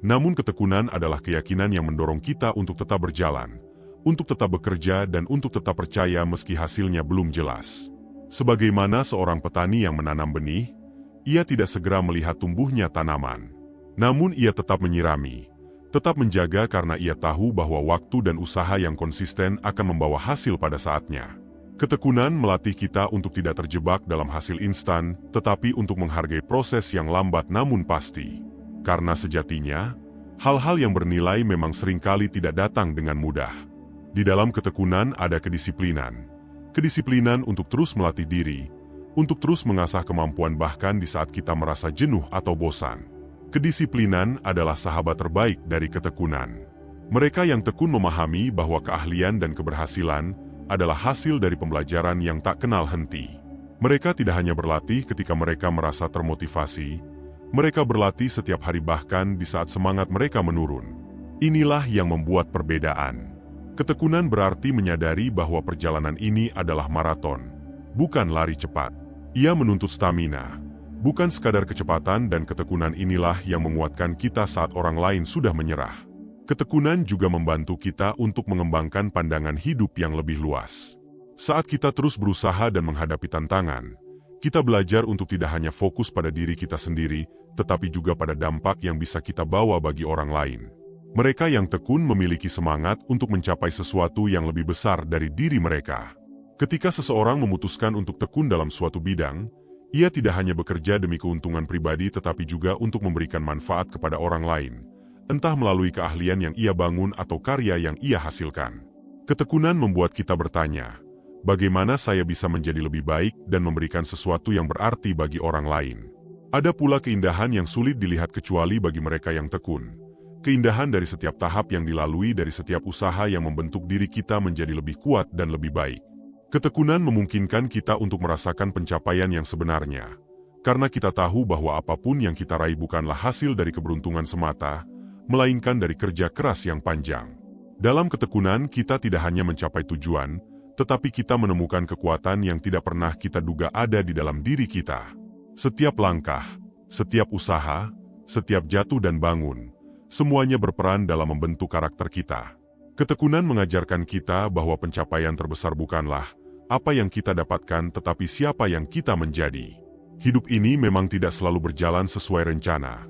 namun ketekunan adalah keyakinan yang mendorong kita untuk tetap berjalan, untuk tetap bekerja dan untuk tetap percaya meski hasilnya belum jelas. Sebagaimana seorang petani yang menanam benih, ia tidak segera melihat tumbuhnya tanaman. Namun ia tetap menyirami, tetap menjaga karena ia tahu bahwa waktu dan usaha yang konsisten akan membawa hasil pada saatnya. Ketekunan melatih kita untuk tidak terjebak dalam hasil instan, tetapi untuk menghargai proses yang lambat namun pasti. Karena sejatinya, hal-hal yang bernilai memang seringkali tidak datang dengan mudah. Di dalam ketekunan ada kedisiplinan. Kedisiplinan untuk terus melatih diri, untuk terus mengasah kemampuan bahkan di saat kita merasa jenuh atau bosan. Kedisiplinan adalah sahabat terbaik dari ketekunan. Mereka yang tekun memahami bahwa keahlian dan keberhasilan adalah hasil dari pembelajaran yang tak kenal henti. Mereka tidak hanya berlatih ketika mereka merasa termotivasi, mereka berlatih setiap hari bahkan di saat semangat mereka menurun. Inilah yang membuat perbedaan. Ketekunan berarti menyadari bahwa perjalanan ini adalah maraton, bukan lari cepat. Ia menuntut stamina, bukan sekadar kecepatan dan ketekunan inilah yang menguatkan kita saat orang lain sudah menyerah. Ketekunan juga membantu kita untuk mengembangkan pandangan hidup yang lebih luas. Saat kita terus berusaha dan menghadapi tantangan, kita belajar untuk tidak hanya fokus pada diri kita sendiri, tetapi juga pada dampak yang bisa kita bawa bagi orang lain. Mereka yang tekun memiliki semangat untuk mencapai sesuatu yang lebih besar dari diri mereka. Ketika seseorang memutuskan untuk tekun dalam suatu bidang, ia tidak hanya bekerja demi keuntungan pribadi tetapi juga untuk memberikan manfaat kepada orang lain, entah melalui keahlian yang ia bangun atau karya yang ia hasilkan. Ketekunan membuat kita bertanya, bagaimana saya bisa menjadi lebih baik dan memberikan sesuatu yang berarti bagi orang lain? Ada pula keindahan yang sulit dilihat kecuali bagi mereka yang tekun. Keindahan dari setiap tahap yang dilalui dari setiap usaha yang membentuk diri kita menjadi lebih kuat dan lebih baik. Ketekunan memungkinkan kita untuk merasakan pencapaian yang sebenarnya. Karena kita tahu bahwa apapun yang kita raih bukanlah hasil dari keberuntungan semata, melainkan dari kerja keras yang panjang. Dalam ketekunan kita tidak hanya mencapai tujuan, tetapi kita menemukan kekuatan yang tidak pernah kita duga ada di dalam diri kita. Setiap langkah, setiap usaha, setiap jatuh dan bangun, semuanya berperan dalam membentuk karakter kita. Ketekunan mengajarkan kita bahwa pencapaian terbesar bukanlah apa yang kita dapatkan tetapi siapa yang kita menjadi. Hidup ini memang tidak selalu berjalan sesuai rencana.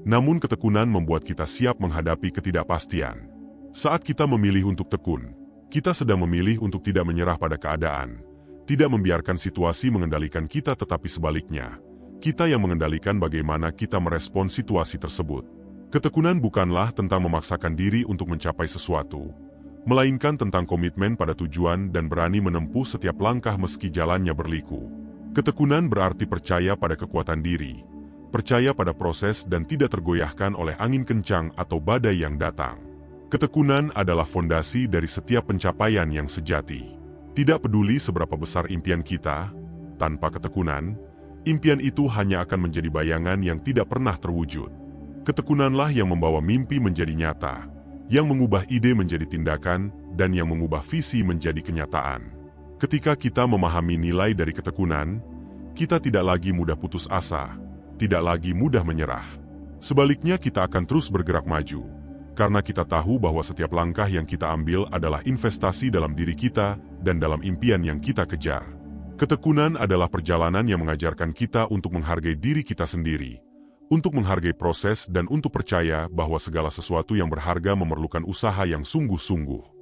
Namun ketekunan membuat kita siap menghadapi ketidakpastian. Saat kita memilih untuk tekun, kita sedang memilih untuk tidak menyerah pada keadaan, tidak membiarkan situasi mengendalikan kita tetapi sebaliknya, kita yang mengendalikan bagaimana kita merespons situasi tersebut. Ketekunan bukanlah tentang memaksakan diri untuk mencapai sesuatu, melainkan tentang komitmen pada tujuan dan berani menempuh setiap langkah meski jalannya berliku. Ketekunan berarti percaya pada kekuatan diri, percaya pada proses dan tidak tergoyahkan oleh angin kencang atau badai yang datang. Ketekunan adalah fondasi dari setiap pencapaian yang sejati. Tidak peduli seberapa besar impian kita, tanpa ketekunan, impian itu hanya akan menjadi bayangan yang tidak pernah terwujud. Ketekunanlah yang membawa mimpi menjadi nyata, yang mengubah ide menjadi tindakan, dan yang mengubah visi menjadi kenyataan. Ketika kita memahami nilai dari ketekunan, kita tidak lagi mudah putus asa, tidak lagi mudah menyerah. Sebaliknya kita akan terus bergerak maju, karena kita tahu bahwa setiap langkah yang kita ambil adalah investasi dalam diri kita dan dalam impian yang kita kejar. Ketekunan adalah perjalanan yang mengajarkan kita untuk menghargai diri kita sendiri, untuk menghargai proses dan untuk percaya bahwa segala sesuatu yang berharga memerlukan usaha yang sungguh-sungguh.